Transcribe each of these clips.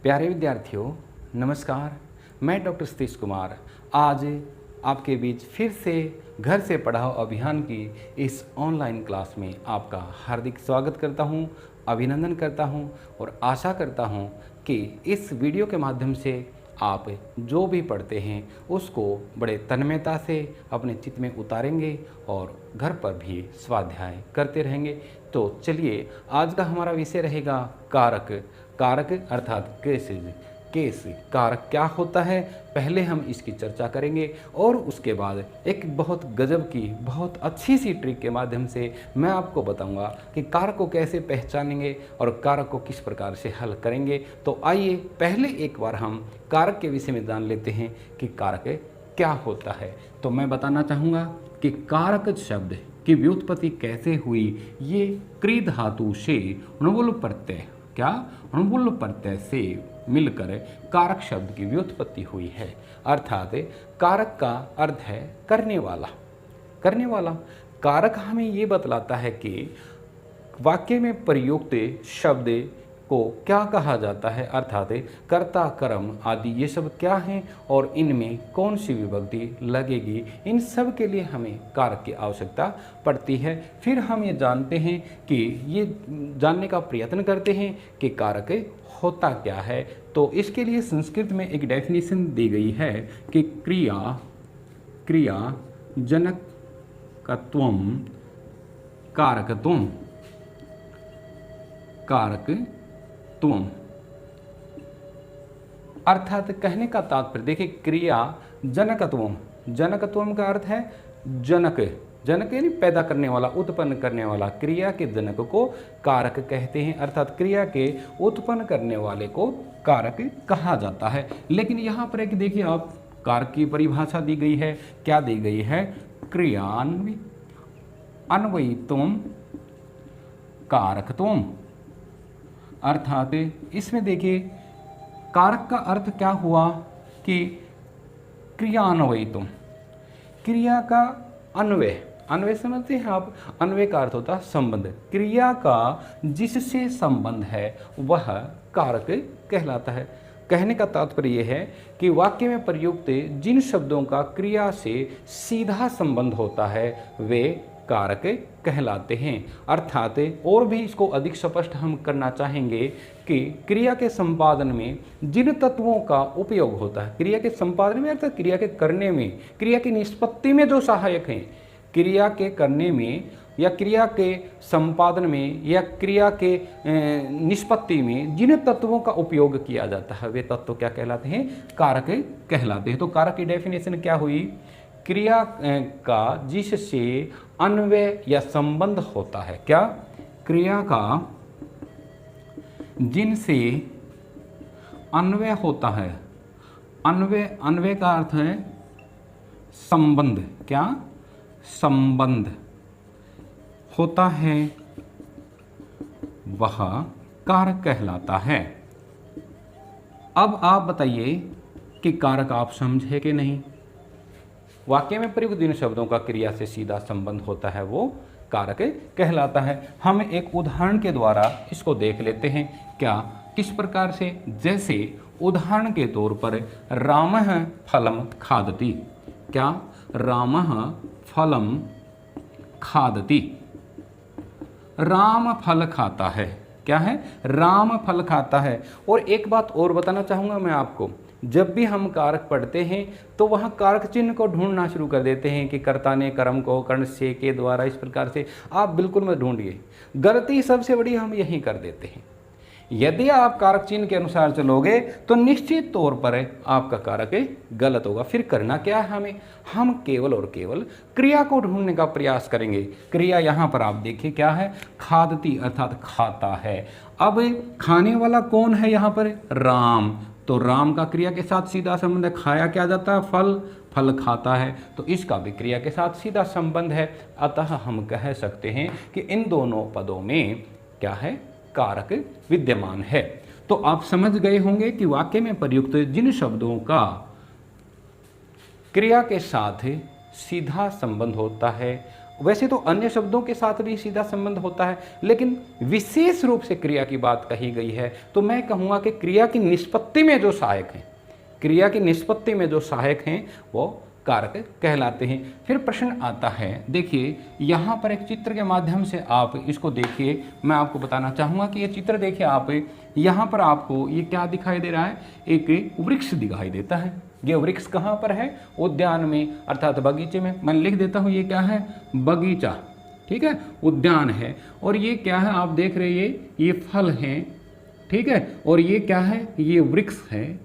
प्यारे विद्यार्थियों, नमस्कार। मैं डॉक्टर सतीश कुमार आज आपके बीच फिर से घर से पढ़ाओ अभियान की इस ऑनलाइन क्लास में आपका हार्दिक स्वागत करता हूं, अभिनंदन करता हूं और आशा करता हूं कि इस वीडियो के माध्यम से आप जो भी पढ़ते हैं उसको बड़े तन्मयता से अपने चित्त में उतारेंगे और घर पर भी स्वाध्याय करते रहेंगे। तो चलिए, आज का हमारा विषय रहेगा कारक। कारक अर्थात केसेस। केस कारक क्या होता है, पहले हम इसकी चर्चा करेंगे और उसके बाद एक बहुत गजब की बहुत अच्छी सी ट्रिक के माध्यम से मैं आपको बताऊंगा कि कारक को कैसे पहचानेंगे और कारक को किस प्रकार से हल करेंगे। तो आइए पहले एक बार हम कारक के विषय में जान लेते हैं कि कारक क्या होता है। तो मैं बताना चाहूँगा कि कारक शब्द की व्युत्पत्ति कैसे हुई। ये क्री धातु से णुवुल प्रत्यय, क्या णुवुल प्रत्यय से मिलकर कारक शब्द की व्युत्पत्ति हुई है। अर्थात कारक का अर्थ है करने वाला। करने वाला कारक हमें ये बतलाता है कि वाक्य में प्रयुक्त शब्द को क्या कहा जाता है, अर्थात कर्ता, कर्म आदि ये सब क्या हैं और इनमें कौन सी विभक्ति लगेगी। इन सब के लिए हमें कारक की आवश्यकता पड़ती है। फिर हम ये जानते हैं कि ये जानने का प्रयत्न करते हैं कि कारक होता क्या है। तो इसके लिए संस्कृत में एक डेफिनेशन दी गई है कि क्रिया जनकत्वम कारकत्वम कारकत्वम। अर्थात कहने का तात्पर्य देखिए, क्रिया जनकत्वम, जनकत्वम का अर्थ है जनक, जनक यानी पैदा करने वाला, उत्पन्न करने वाला। क्रिया के जनक को कारक कहते हैं, अर्थात क्रिया के उत्पन्न करने वाले को कारक कहा जाता है। लेकिन यहाँ पर एक देखिए आप, कारक की परिभाषा दी गई है। क्या दी गई है? क्रियान्वयित्वम कारकत्वम। अर्थात इसमें देखिए कारक का अर्थ क्या हुआ कि क्रियान्वयित्वम, क्रिया का अन्वय। अन्वय समझते हैं आप? अन्वय का अर्थ होता है संबंध। क्रिया का जिससे संबंध है वह कारक कहलाता है। कहने का तात्पर्य यह है कि वाक्य में प्रयुक्त जिन शब्दों का क्रिया से सीधा संबंध होता है वे कारक कहलाते हैं। अर्थात और भी इसको अधिक स्पष्ट हम करना चाहेंगे कि क्रिया के संपादन में जिन तत्वों का उपयोग होता है, क्रिया के संपादन में अर्थात क्रिया के करने में, क्रिया की निष्पत्ति में जो सहायक हैं, क्रिया के करने में या क्रिया के संपादन में या क्रिया के निष्पत्ति में जिन तत्वों का उपयोग किया जाता है वे तत्व क्या कहलाते हैं? कारक कहलाते हैं। तो कारक की डेफिनेशन क्या हुई? क्रिया का जिससे अन्वय या संबंध होता है। क्या? क्रिया का जिनसे अन्वय होता है। अन्वय का अर्थ है संबंध। क्या? संबंध होता है वह कारक कहलाता है। अब आप बताइए कि कारक आप समझे कि नहीं? वाक्य में प्रयुक्त जिन शब्दों का क्रिया से सीधा संबंध होता है वो कारक कहलाता है। हम एक उदाहरण के द्वारा इसको देख लेते हैं। क्या? किस प्रकार से? जैसे उदाहरण के तौर पर रामः फलम खादति। क्या? रामः फलम खादति। राम फल खाता है। क्या है? राम फल खाता है। और एक बात और बताना चाहूँगा मैं आपको, जब भी हम कारक पढ़ते हैं तो वहाँ कारक चिन्ह को ढूंढना शुरू कर देते हैं कि कर्ता ने कर्म को कर्ण से के द्वारा, इस प्रकार से आप बिल्कुल मत ढूंढिए। गलती सबसे बड़ी हम यही कर देते हैं। यदि आप कारक चिन्ह के अनुसार चलोगे तो निश्चित तौर पर आपका कारक गलत होगा। फिर करना क्या है हमें? हम केवल और केवल क्रिया को ढूंढने का प्रयास करेंगे। क्रिया यहाँ पर आप देखिए क्या है? खादती अर्थात खाता है। अब खाने वाला कौन है यहाँ पर? राम। तो राम का क्रिया के साथ सीधा संबंध है। खाया क्या जाता है? फल। फल खाता है तो इसका भी क्रिया के साथ सीधा संबंध है। अतः हम कह सकते हैं कि इन दोनों पदों में क्या है? कारक विद्यमान है। तो आप समझ गए होंगे कि वाक्य में प्रयुक्त जिन शब्दों का क्रिया के साथ सीधा संबंध होता है वैसे तो अन्य शब्दों के साथ भी सीधा संबंध होता है, लेकिन विशेष रूप से क्रिया की बात कही गई है, तो मैं कहूँगा कि क्रिया की निष्पत्ति में जो सहायक हैं, क्रिया की निष्पत्ति में जो सहायक हैं वो कारक कहलाते हैं। फिर प्रश्न आता है, देखिए यहाँ पर एक चित्र के माध्यम से आप इसको देखिए, मैं आपको बताना चाहूँगा कि ये चित्र देखिए आप, यहाँ पर आपको ये क्या दिखाई दे रहा है, एक वृक्ष दिखाई देता है। ये वृक्ष कहाँ पर है, उद्यान में अर्थात बगीचे में। मैं लिख देता हूँ ये क्या है, बगीचा, ठीक है, उद्यान है। और ये क्या है, आप देख रहे ये फल हैं, ठीक है, और ये क्या है, ये वृक्ष है,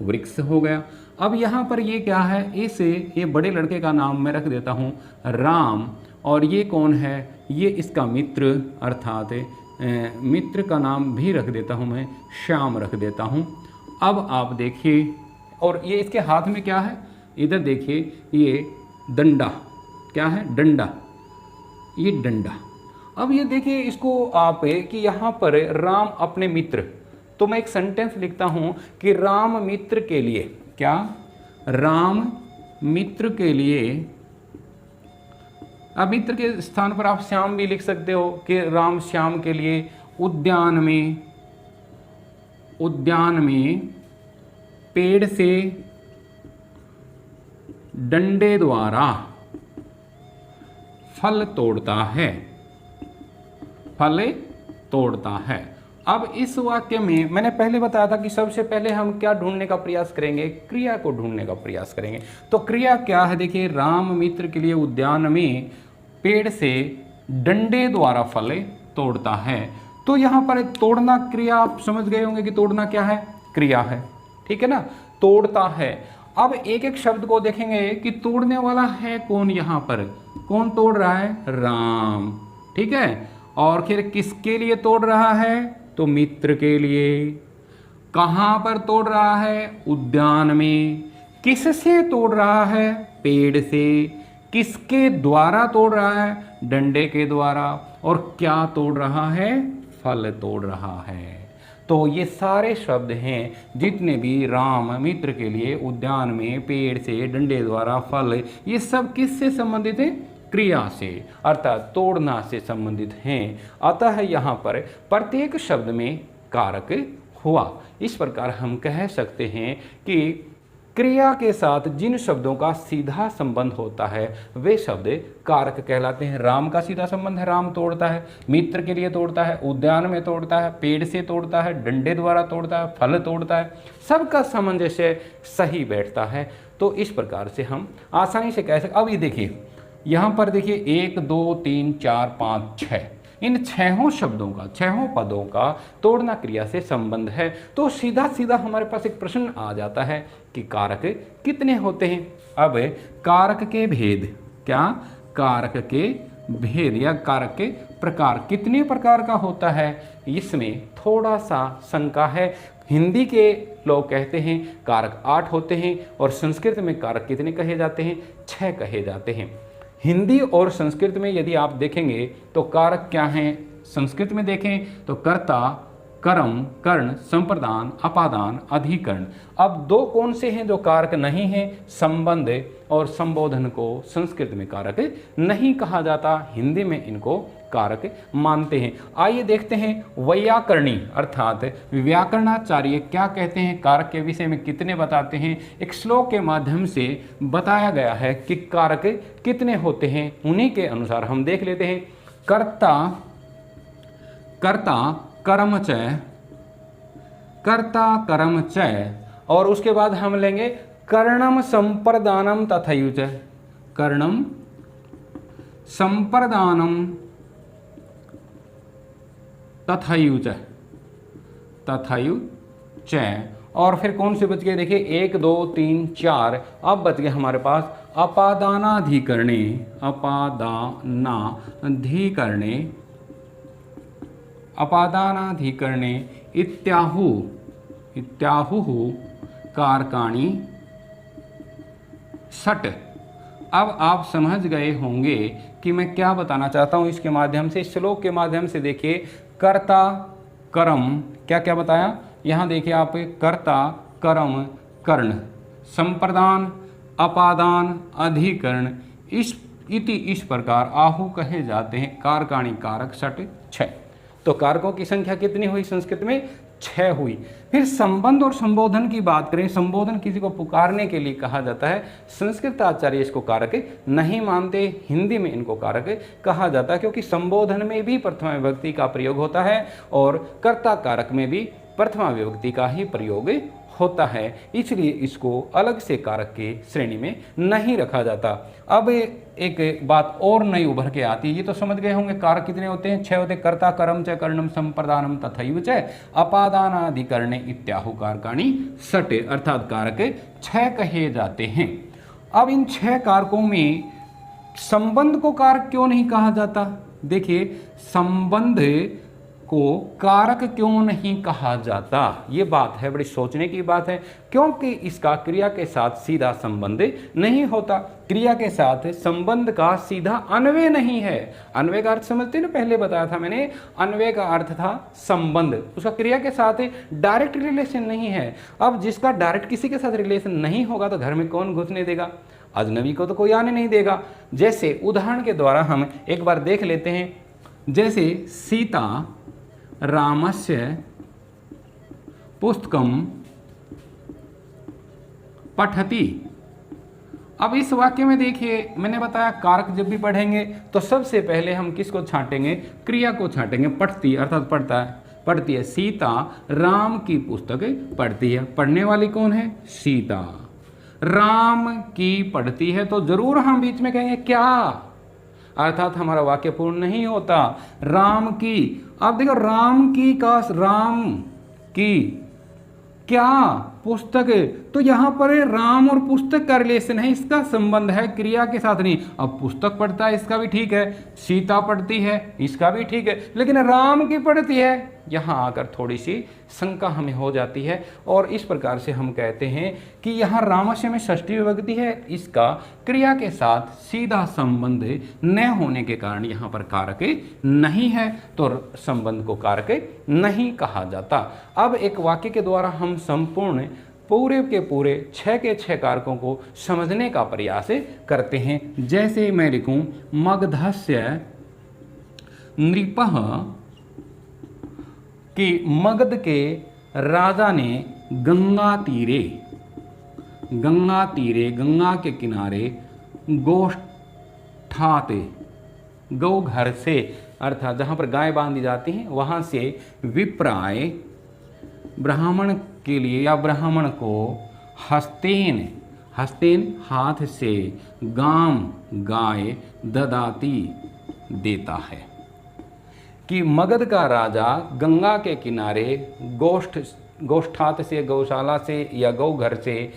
वृक्ष हो गया। अब यहाँ पर ये क्या है, इसे ये बड़े लड़के का नाम मैं रख देता हूँ राम, और ये कौन है, ये इसका मित्र अर्थात मित्र का नाम भी रख देता हूँ मैं, श्याम रख देता हूँ। अब आप देखिए, और ये इसके हाथ में क्या है, इधर देखिए ये डंडा, क्या है, डंडा, ये डंडा। अब ये देखिए इसको आप कि यहाँ पर राम अपने मित्र, तो मैं एक सेंटेंस लिखता हूँ कि राम मित्र के लिए, क्या, राम मित्र के लिए। अब मित्र के स्थान पर आप श्याम भी लिख सकते हो कि राम श्याम के लिए उद्यान में पेड़ से डंडे द्वारा फल तोड़ता है, फल तोड़ता है। अब इस वाक्य में मैंने पहले बताया था कि सबसे पहले हम क्या ढूंढने का प्रयास करेंगे, क्रिया को ढूंढने का प्रयास करेंगे। तो क्रिया क्या है, देखिए राम मित्र के लिए उद्यान में पेड़ से डंडे द्वारा फल तोड़ता है। तो यहाँ पर तोड़ना क्रिया, आप समझ गए होंगे कि तोड़ना क्या है, क्रिया है, ठीक है ना, तोड़ता है। अब एक एक शब्द को देखेंगे कि तोड़ने वाला है कौन, यहाँ पर कौन तोड़ रहा है, राम, ठीक है। और फिर किसके लिए तोड़ रहा है, तो मित्र के लिए। कहाँ पर तोड़ रहा है, उद्यान में। किससे तोड़ रहा है, पेड़ से। किसके द्वारा तोड़ रहा है, डंडे के द्वारा। और क्या तोड़ रहा है, फल तोड़ रहा है। तो ये सारे शब्द हैं जितने भी राम मित्र के लिए उद्यान में पेड़ से डंडे द्वारा फल, ये सब किससे संबंधित है, क्रिया से, अर्थात तोड़ना से संबंधित हैं। अतः यहाँ पर प्रत्येक शब्द में कारक हुआ। इस प्रकार हम कह सकते हैं कि क्रिया के साथ जिन शब्दों का सीधा संबंध होता है वे शब्द कारक कहलाते हैं। राम का सीधा संबंध है, राम तोड़ता है, मित्र के लिए तोड़ता है, उद्यान में तोड़ता है, पेड़ से तोड़ता है, डंडे द्वारा तोड़ता है, फल तोड़ता है, सबका सामंजस्य सही बैठता है। तो इस प्रकार से हम आसानी से कह सकते। अब ये देखिए यहाँ पर देखिए 1 2 3 4 5 6, इन छहों शब्दों का, छहों पदों का तोड़ना क्रिया से संबंध है। तो सीधा सीधा हमारे पास एक प्रश्न आ जाता है कि कारक कितने होते हैं। अब कारक के भेद, क्या, कारक के भेद या कारक के प्रकार कितने प्रकार का होता है, इसमें थोड़ा सा शंका है। हिंदी के लोग कहते हैं कारक 8 होते हैं और संस्कृत में कारक कितने कहे जाते हैं, 6 कहे जाते हैं। हिंदी और संस्कृत में यदि आप देखेंगे तो कारक क्या हैं, संस्कृत में देखें तो कर्ता, कर्म, कर्ण, संप्रदान, अपादान, अधिकरण। अब दो कौन से हैं जो कारक नहीं हैं, संबंध और संबोधन को संस्कृत में कारक नहीं कहा जाता, हिंदी में इनको कारक मानते हैं। आइए देखते हैं वैयाकरणी अर्थात व्याकरणाचार्य क्या कहते हैं, कारक के विषय में कितने बताते हैं। एक श्लोक के माध्यम से बताया गया है कि कारक कितने होते हैं, उन्हीं के अनुसार हम देख लेते हैं। कर्ता, कर्ता कर्म च, कर्ता कर्म च, और उसके बाद हम लेंगे कर्णम संप्रदानम तथायुच, कर्णम संप्रदानम तथायुच, तथायुच। और फिर कौन से बच गए, देखिए 1 2 3 4, अब बच गए हमारे पास अपादानाधिकरणे, अपादानाधिकरणे, अपादानाधिकरणे इत्याहु, इत्याहुः कारकाणि षट्। अब आप समझ गए होंगे कि मैं क्या बताना चाहता हूँ इसके माध्यम से, श्लोक के माध्यम से। देखिए कर्ता कर्म, क्या क्या बताया यहाँ, देखिए आप कर्ता कर्म कर्ण, संप्रदान, अपादान, अधिकरण, इति इस प्रकार आहु कहे जाते हैं। कारकाणि कारक षट 6। तो कारकों की संख्या कितनी हुई संस्कृत में? 6 हुई। फिर संबंध और संबोधन की बात करें। संबोधन किसी को पुकारने के लिए कहा जाता है। संस्कृत आचार्य इसको कारक नहीं मानते, हिंदी में इनको कारक कहा जाता है, क्योंकि संबोधन में भी प्रथमा विभक्ति का प्रयोग होता है और कर्ता कारक में भी प्रथमा विभक्ति का ही प्रयोग होता है, इसलिए इसको अलग से कारक के श्रेणी में नहीं रखा जाता। अब एक बात और नई उभर के आती है, ये तो समझ गए होंगे कारक कितने होते हैं? 6 होते हैं। कर्ता कर्म च कर्णम संप्रदानम तथैव च अपादानाधिकरणे इत्याहु कारकाणि षट्, अर्थात कारक 6 कहे जाते हैं। अब इन 6 कारकों में संबंध को कारक क्यों नहीं कहा जाता? देखिए, संबंध को कारक क्यों नहीं कहा जाता, ये बात है, बड़ी सोचने की बात है। क्योंकि इसका क्रिया के साथ सीधा संबंध नहीं होता। क्रिया के साथ संबंध का सीधा अन्वय नहीं है। अन्वय का अर्थ समझते ना, पहले बताया था मैंने, अन्वय का अर्थ था संबंध, उसका क्रिया के साथ डायरेक्ट रिलेशन नहीं है। अब जिसका डायरेक्ट किसी के साथ रिलेशन नहीं होगा तो घर में कौन घुसने देगा? अजनबी को तो कोई आने नहीं देगा। जैसे उदाहरण के द्वारा हम एक बार देख लेते हैं, जैसे सीता रामस्य पुस्तकम पठति। अब इस वाक्य में देखिए, मैंने बताया कारक जब भी पढ़ेंगे तो सबसे पहले हम किसको छांटेंगे? क्रिया को छांटेंगे। पढ़ती अर्थात पढ़ता है, पढ़ती है। सीता राम की पुस्तक पढ़ती है। पढ़ने वाली कौन है? सीता। राम की पढ़ती है, तो जरूर हम बीच में कहेंगे क्या, अर्थात हमारा वाक्य पूर्ण नहीं होता। राम की, अब देखो राम की का राम की क्या पुस्तक, तो यहां पर राम और पुस्तक का रिलेशन है, इसका संबंध है, क्रिया के साथ नहीं। अब पुस्तक पढ़ता है, इसका भी ठीक है। सीता पढ़ती है, इसका भी ठीक है। लेकिन राम की पढ़ती है, यहां आकर थोड़ी सी शंका हमें हो जाती है। और इस प्रकार से हम कहते हैं कि यहाँ रामस्य में षष्ठी विभक्ति है, इसका क्रिया के साथ सीधा संबंध न होने के कारण यहाँ पर कारक नहीं है, तो संबंध को कारक नहीं कहा जाता। अब एक वाक्य के द्वारा हम संपूर्ण पूरे के पूरे 6 के 6 कारकों को समझने का प्रयास करते हैं। जैसे मैं लिखूं, मगधस्य नृपः, कि मगध के राजा ने गंगा तीरे, गंगा के किनारे गोष्ठाते, गौ घर से, अर्थात जहाँ पर गाय बांधी जाती हैं वहाँ से विप्राय ब्राह्मण के लिए या ब्राह्मण को हस्तेन, हस्तेन हाथ से, गाम गाय ददाती देता है। कि मगध का राजा गंगा के किनारे गोष्ठात से, गौशाला से या गौ घर से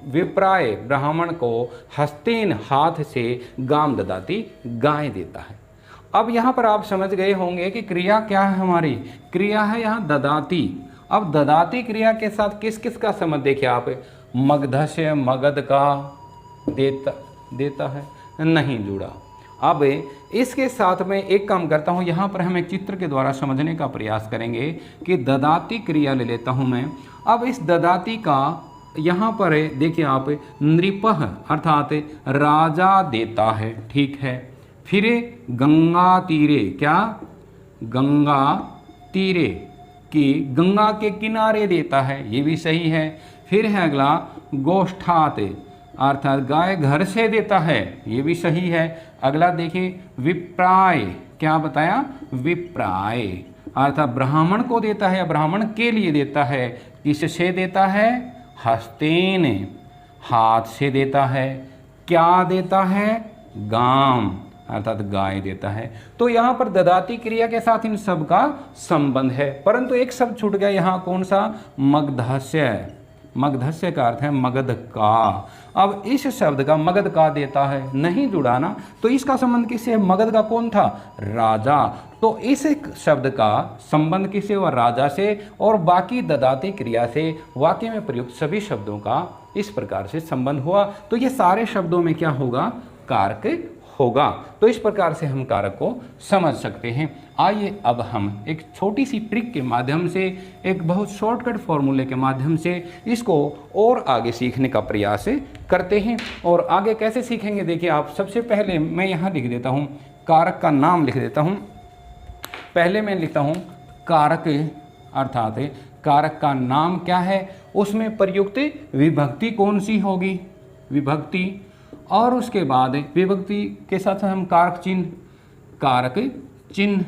विप्राय ब्राह्मण को हस्तेन हाथ से गाम ददाती गाय देता है। अब यहाँ पर आप समझ गए होंगे कि क्रिया क्या है हमारी? क्रिया है यहाँ ददाती। अब ददाती क्रिया के साथ किस किस का संबंध देखिए आप, मगधस्य मगध का देता है, नहीं जुड़ा। अब इसके साथ में एक काम करता हूँ, यहाँ पर हम एक चित्र के द्वारा समझने का प्रयास करेंगे कि ददाती क्रिया ले लेता हूँ मैं। अब इस ददाती का यहाँ पर देखिए आप, नृपः अर्थात राजा देता है, ठीक है। फिर गंगा तीरे, क्या? गंगा तीरे, कि गंगा के किनारे देता है, ये भी सही है। फिर है अगला गोष्ठात, अर्थात गाय घर से देता है, ये भी सही है। अगला देखिए विप्राय, क्या बताया? विप्राय अर्थात ब्राह्मण को देता है या ब्राह्मण के लिए देता है। किससे देता है? हस्तेन, हाथ से देता है। क्या देता है? गाम अर्थात गाय देता है। तो यहाँ पर ददाती क्रिया के साथ इन सब का संबंध है, परंतु एक शब्द छूट गया यहाँ, कौन सा? मगधस्य। मगधस्य का अर्थ है मगध का। अब इस शब्द का मगध का देता है, नहीं जुड़ा ना, तो इसका संबंध किससे? मगध का कौन था? राजा। तो इस शब्द का संबंध किससे हुआ? राजा से। और बाकी ददाती क्रिया से वाक्य में प्रयुक्त सभी शब्दों का इस प्रकार से संबंध हुआ। तो ये सारे शब्दों में क्या होगा? कारक होगा। तो इस प्रकार से हम कारक को समझ सकते हैं। आइए अब हम एक छोटी सी ट्रिक के माध्यम से, एक बहुत शॉर्टकट फॉर्मूले के माध्यम से इसको और आगे सीखने का प्रयास करते हैं। और आगे कैसे सीखेंगे, देखिए आप, सबसे पहले मैं यहाँ लिख देता हूँ, कारक का नाम लिख देता हूँ। पहले मैं लिखता हूँ कारक, अर्थात कारक का नाम क्या है, उसमें प्रयुक्त विभक्ति कौन सी होगी, विभक्ति, और उसके बाद विभक्ति के साथ हम कारक चिन्ह,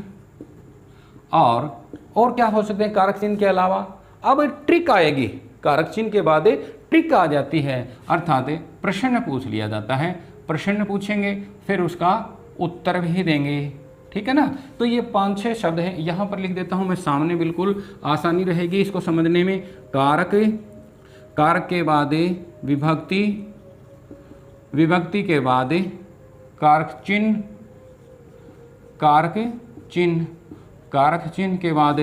और क्या हो सकते हैं कारक चिन्ह के अलावा। अब ट्रिक आएगी, कारक चिन्ह के बाद ट्रिक आ जाती है, अर्थात प्रश्न पूछ लिया जाता है। प्रश्न पूछेंगे, फिर उसका उत्तर भी देंगे, ठीक है ना। तो ये 5-6 शब्द हैं, यहाँ पर लिख देता हूँ मैं सामने, बिल्कुल आसानी रहेगी इसको समझने में। कारक, कारक के बाद विभक्ति, विभक्ति के बाद कारक चिन्ह, कारक चिन्ह, कारक चिन्ह के बाद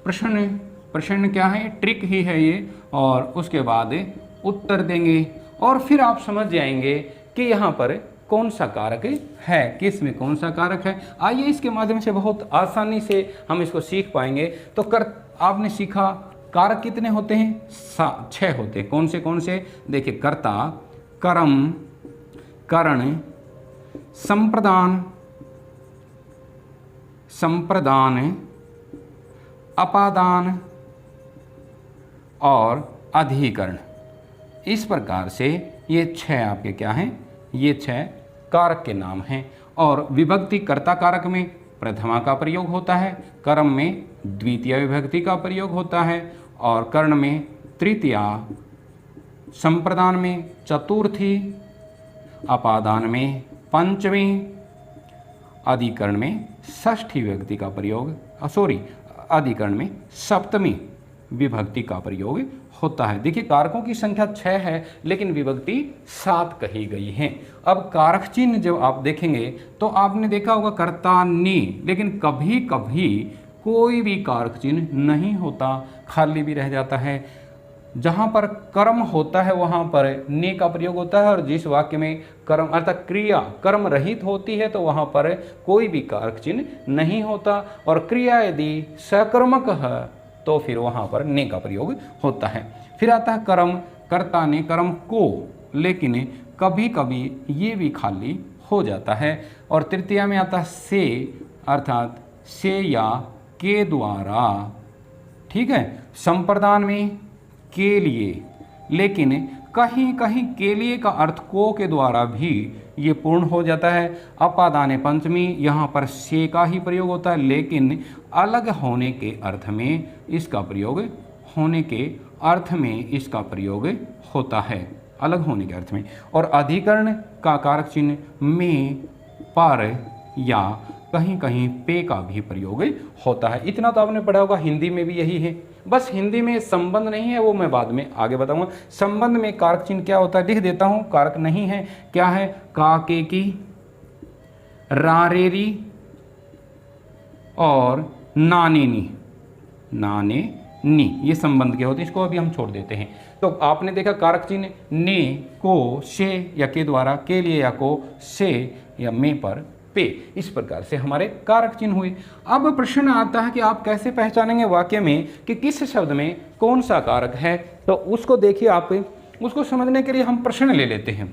प्रश्न, प्रश्न क्या है, ट्रिक ही है ये, और उसके बाद उत्तर देंगे। और फिर आप समझ जाएंगे कि यहाँ पर कौन सा कारक है, किस में कौन सा कारक है। आइए इसके माध्यम से बहुत आसानी से हम इसको सीख पाएंगे। तो आपने सीखा कारक कितने होते हैं, 6 होते हैं। कौन से, देखिए कर्ता, कर्म, करण, संप्रदान, अपादान और अधिकरण। इस प्रकार से ये 6 आपके क्या हैं, ये 6 कारक के नाम हैं। और विभक्ति कर्ता कारक में प्रथमा का प्रयोग होता है, कर्म में द्वितीय विभक्ति का प्रयोग होता है, और कर्ण में तृतीया, संप्रदान में चतुर्थी, अपादान में पंचमी, अधिकरण में षष्ठी विभक्ति का प्रयोग, अधिकरण में सप्तमी विभक्ति का प्रयोग होता है। देखिए कारकों की संख्या 6 है, लेकिन विभक्ति 7 कही गई है। अब कारक चिन्ह जब आप देखेंगे तो आपने देखा होगा कर्ता ने, लेकिन कभी कभी कोई भी कारक चिन्ह नहीं होता, खाली भी रह जाता है। जहाँ पर कर्म होता है वहाँ पर ने का प्रयोग होता है, और जिस वाक्य में कर्म अर्थात क्रिया कर्म रहित होती है तो वहाँ पर कोई भी कारक चिन्ह नहीं होता। और क्रिया यदि सकर्मक है तो फिर वहाँ पर ने का प्रयोग होता है। फिर आता है कर्म, कर्ता ने कर्म को, लेकिन कभी कभी ये भी खाली हो जाता है। और तृतीया में आता है से, अर्थात से या के द्वारा, ठीक है। संप्रदान में के लिए, लेकिन कहीं कहीं के लिए का अर्थ को के द्वारा भी ये पूर्ण हो जाता है। अपादान पंचमी, यहाँ पर से का ही प्रयोग होता है, लेकिन अलग होने के अर्थ में इसका प्रयोग, होने के अर्थ में इसका प्रयोग होता है, अलग होने के अर्थ में। और अधिकरण का कारक चिन्ह में, पर या कहीं कहीं पे का भी प्रयोग होता है। इतना तो आपने पढ़ा होगा, हिंदी में भी यही है। बस हिंदी में संबंध नहीं है, वो मैं बाद में आगे बताऊंगा। संबंध में कारक चिन्ह क्या होता है लिख देता हूं, कारक नहीं है, क्या है, का के की, रारेरी और नाने नी, नाने नी, ये संबंध के होते हैं। इसको अभी हम छोड़ देते हैं। तो आपने देखा कारक चिन्ह ने, को, से या के द्वारा, के लिए या को, से या में पर, पे, इस प्रकार से हमारे कारक चिन्ह हुए। अब प्रश्न आता है कि आप कैसे पहचानेंगे वाक्य में कि किस शब्द में कौन सा कारक है। तो उसको देखिए, आप उसको समझने के लिए हम प्रश्न ले लेते हैं।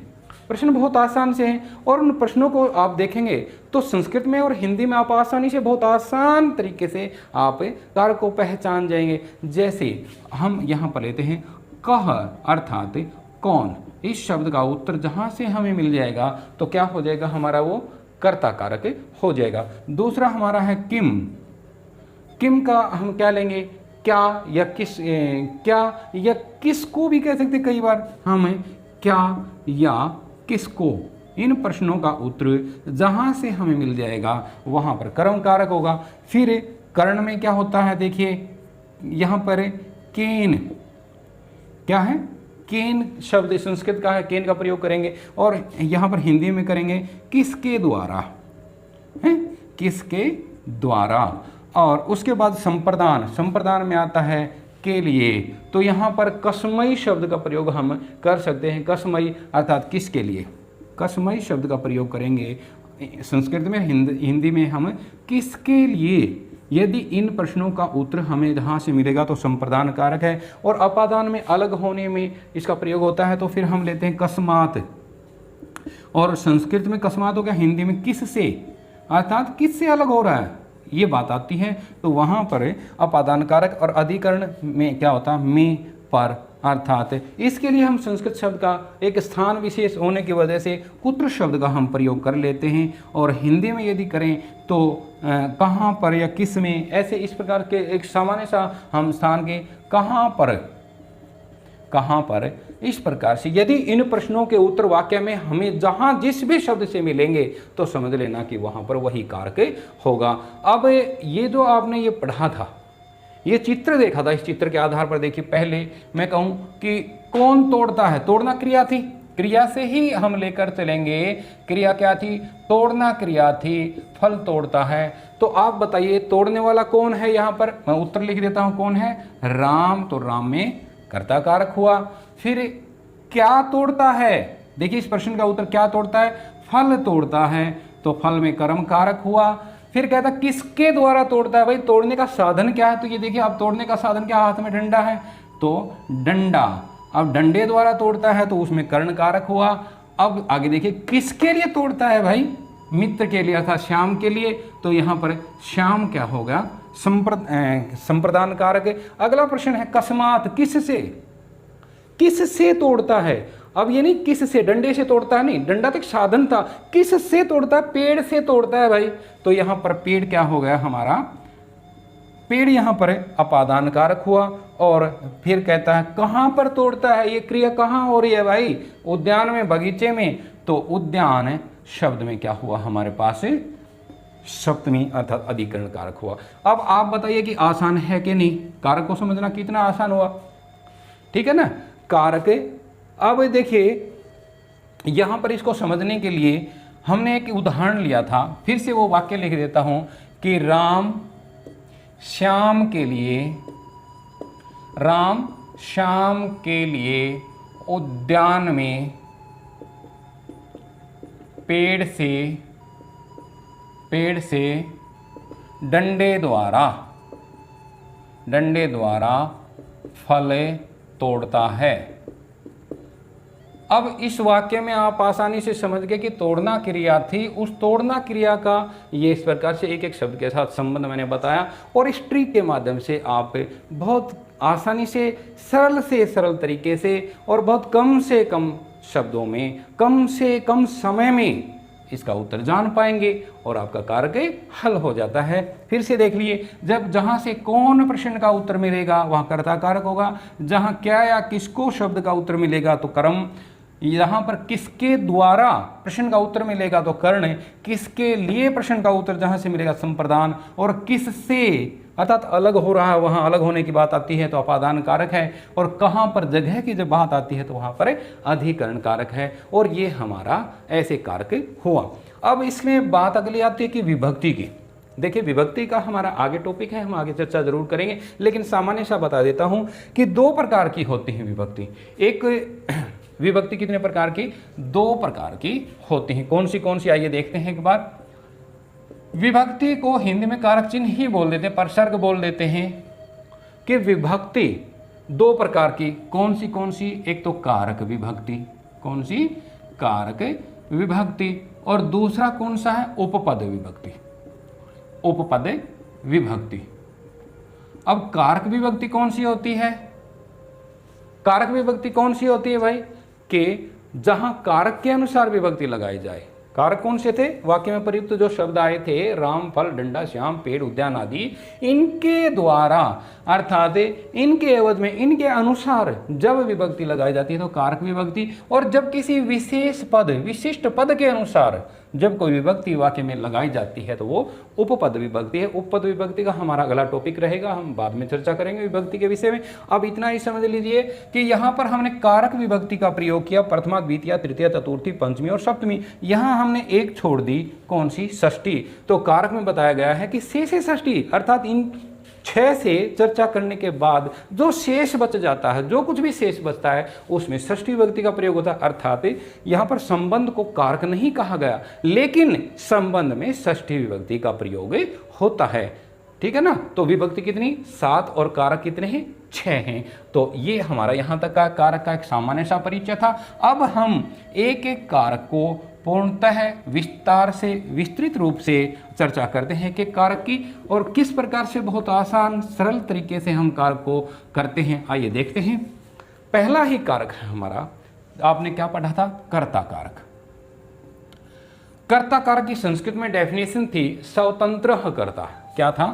प्रश्न बहुत आसान से हैं, और उन प्रश्नों को आप देखेंगे तो संस्कृत में और हिंदी में आप आसानी से, बहुत आसान तरीके से आप कारक को पहचान जाएंगे। जैसे हम यहाँ पर लेते हैं कह, अर्थात कौन। इस शब्द का उत्तर जहाँ से हमें मिल जाएगा तो क्या हो जाएगा, हमारा वो कर्ता कारक हो जाएगा। दूसरा हमारा है किम, किम का हम क्या लेंगे, क्या या किस, क्या या किसको भी कह सकते, कई बार हम क्या या किसको। इन प्रश्नों का उत्तर जहाँ से हमें मिल जाएगा वहाँ पर कर्म कारक होगा। फिर कर्ण में क्या होता है, देखिए यहाँ पर केन, क्या है, केन शब्द संस्कृत का है, केन का प्रयोग करेंगे, और यहाँ पर हिंदी में करेंगे किसके द्वारा, है किसके द्वारा। और उसके बाद संप्रदान, संप्रदान में आता है के लिए, तो यहाँ पर कसमई शब्द का प्रयोग हम कर सकते हैं। कसमई अर्थात किसके लिए, कसमई शब्द का प्रयोग करेंगे संस्कृत में हिंदी में हम किसके लिए, यदि इन प्रश्नों का उत्तर हमें जहाँ से मिलेगा तो संप्रदान कारक है, और अपादान में अलग होने में इसका प्रयोग होता है, तो फिर हम लेते हैं कस्मात। और संस्कृत में कस्मात हो गया, हिंदी में किससे, अर्थात किससे अलग हो रहा है, ये बात आती है। तो वहाँ पर अपादान कारक, और अधिकरण में क्या होता है, में, पर, अर्थात इसके लिए हम संस्कृत शब्द का एक स्थान विशेष होने की वजह से कुत्र शब्द का हम प्रयोग कर लेते हैं, और हिंदी में यदि करें तो कहाँ पर या किस में, ऐसे इस प्रकार के एक सामान्य सा हम स्थान के कहाँ पर इस प्रकार से। यदि इन प्रश्नों के उत्तर वाक्य में हमें जहाँ जिस भी शब्द से मिलेंगे तो समझ लेना कि वहाँ पर वही कारक होगा। अब ये जो आपने ये पढ़ा था, ये चित्र देखा था, इस चित्र के आधार पर देखिए, पहले मैं कहूँ कि कौन तोड़ता है, तोड़ना क्रिया थी, क्रिया से ही हम लेकर चलेंगे। क्रिया क्या थी, तोड़ना क्रिया थी, फल तोड़ता है। तो आप बताइए तोड़ने वाला कौन है, यहाँ पर मैं उत्तर लिख देता हूँ, कौन है, राम। तो राम में कर्ता कारक हुआ। फिर क्या तोड़ता है, देखिए इस प्रश्न का उत्तर क्या तोड़ता है, फल तोड़ता है, तो फल में कर्म कारक हुआ। फिर कहता किसके द्वारा तोड़ता है, भाई तोड़ने का साधन क्या है, तो ये देखिए आप तोड़ने का साधन क्या, हाथ में डंडा है तो डंडा, अब डंडे द्वारा तोड़ता है तो उसमें कर्ण कारक हुआ। अब आगे देखिए किसके लिए तोड़ता है, भाई मित्र के लिए अर्थात श्याम के लिए, तो यहाँ पर श्याम क्या होगा, संप्रदान कारक। अगला प्रश्न है कस्मात, किससे तोड़ता है। अब ये नहीं किससे, डंडे से तोड़ता है नहीं, डंडा तो एक साधन था, किससे तोड़ता है, पेड़ से तोड़ता है भाई। तो यहाँ पर पेड़ क्या हो गया हमारा, पेड़ यहाँ पर अपादान कारक हुआ। और फिर कहता है कहाँ पर तोड़ता है, ये क्रिया कहाँ हो रही है भाई, उद्यान में, बगीचे में, तो उद्यान शब्द में क्या हुआ हमारे पास, सप्तमी अर्थात अधिकरण कारक हुआ। अब आप बताइए कि आसान है कि नहीं, कारक को समझना कितना आसान हुआ, ठीक है ना, कारक। अब देखिए यहाँ पर इसको समझने के लिए हमने एक उदाहरण लिया था, फिर से वो वाक्य लिख देता हूँ कि राम श्याम के लिए उद्यान में पेड़ से डंडे द्वारा फल तोड़ता है। अब इस वाक्य में आप आसानी से समझ गए कि तोड़ना क्रिया थी, उस तोड़ना क्रिया का ये इस प्रकार से एक एक शब्द के साथ संबंध मैंने बताया, और इस ट्रिक के माध्यम से आप बहुत आसानी से सरल तरीके से और बहुत कम से कम शब्दों में कम से कम समय में इसका उत्तर जान पाएंगे और आपका कारक हल हो जाता है। फिर से देख लिए, जब जहाँ से कौन प्रश्न का उत्तर मिलेगा वहाँ कर्ता कारक होगा, जहाँ क्या या किसको शब्द का उत्तर मिलेगा तो कर्म, यहाँ पर किसके द्वारा प्रश्न का उत्तर मिलेगा तो कर्ण, किसके लिए प्रश्न का उत्तर जहाँ से मिलेगा संप्रदान, और किससे अर्थात अलग हो रहा है वहाँ अलग होने की बात आती है तो अपादान कारक है, और कहाँ पर जगह की जब बात आती है तो वहाँ पर अधिकरण कारक है। और ये हमारा ऐसे कारक हुआ। अब इसमें बात अगली आती है कि विभक्ति की। देखिए विभक्ति का हमारा आगे टॉपिक है, हम आगे चर्चा जरूर करेंगे, लेकिन सामान्य सा बता देता हूँ कि दो प्रकार की होती है विभक्ति। एक विभक्ति कितने प्रकार की, दो प्रकार की होती हैं। कौन सी आइए देखते हैं एक बार। विभक्ति को हिंदी में कारक चिन्ह ही बोल देते हैं, परसर्ग बोल देते हैं कि विभक्ति दो प्रकार की, कौन सी, एक तो कारक विभक्ति, कौन सी, कारक विभक्ति, और दूसरा कौन सा है, उपपद विभक्ति, उपपद विभक्ति। अब कारक विभक्ति कौन सी होती है, कारक विभक्ति कौन सी होती है भाई, कि जहां कारक के अनुसार विभक्ति लगाई जाए। कारक कौन से थे, वाक्य में प्रयुक्त जो शब्द आए थे, राम, फल, डंडा, श्याम, पेड़, उद्यान आदि, इनके द्वारा अर्थात इनके एवज में, इनके अनुसार जब विभक्ति लगाई जाती है तो कारक विभक्ति। और जब किसी विशेष पद, विशिष्ट पद के अनुसार जब कोई विभक्ति वाक्य में लगाई जाती है तो वो उपपद विभक्ति है। उपपद विभक्ति का हमारा अगला टॉपिक रहेगा, हम बाद में चर्चा करेंगे विभक्ति के विषय में। अब इतना ही समझ लीजिए कि यहाँ पर हमने कारक विभक्ति का प्रयोग किया, प्रथमा, द्वितीय, तृतीय, चतुर्थी, पंचमी और सप्तमी। यहाँ हमने एक छोड़ दी, कौन सी, षष्ठी। तो कारक में बताया गया है कि से षष्ठी, अर्थात इन 6 से चर्चा करने के बाद जो शेष बच जाता है, जो कुछ भी शेष बचता है, उसमें षष्ठी विभक्ति का प्रयोग होता है। अर्थात यहाँ पर संबंध को कारक नहीं कहा गया, लेकिन संबंध में षष्ठी विभक्ति का प्रयोग होता है। ठीक है ना। तो विभक्ति कितनी? 7 और कारक कितने हैं? 6 हैं। तो ये हमारा यहाँ तक का कारक का एक सामान्य सा परिचय था। अब हम एक एक कारक को पूर्णतः विस्तार से विस्तृत रूप से चर्चा करते हैं कि कारक की, और किस प्रकार से बहुत आसान सरल तरीके से हम कारक को करते हैं। आइए देखते हैं। पहला ही कारक है हमारा, आपने क्या पढ़ा था? कर्ता कारक। कर्ता कारक की संस्कृत में डेफिनेशन थी स्वतंत्र कर्ता। क्या था?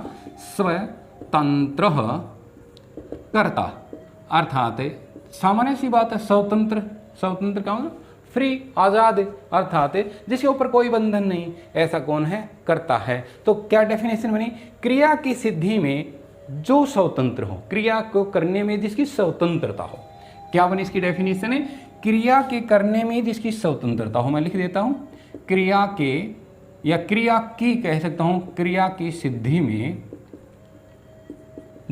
स्वतंत्र कर्ता। अर्थात सामान्य सी बात है, स्वतंत्र, स्वतंत्र क्या होगा? फ्री, आजाद, अर्थात जिसके ऊपर कोई बंधन नहीं, ऐसा कौन है? कर्ता है। तो क्या डेफिनेशन बनी? क्रिया की सिद्धि में जो स्वतंत्र हो, क्रिया को करने में जिसकी स्वतंत्रता हो। क्या बनी इसकी डेफिनेशन है? क्रिया के करने में जिसकी स्वतंत्रता हो। मैं लिख देता हूं, क्रिया के या क्रिया की कह सकता हूं, क्रिया की सिद्धि में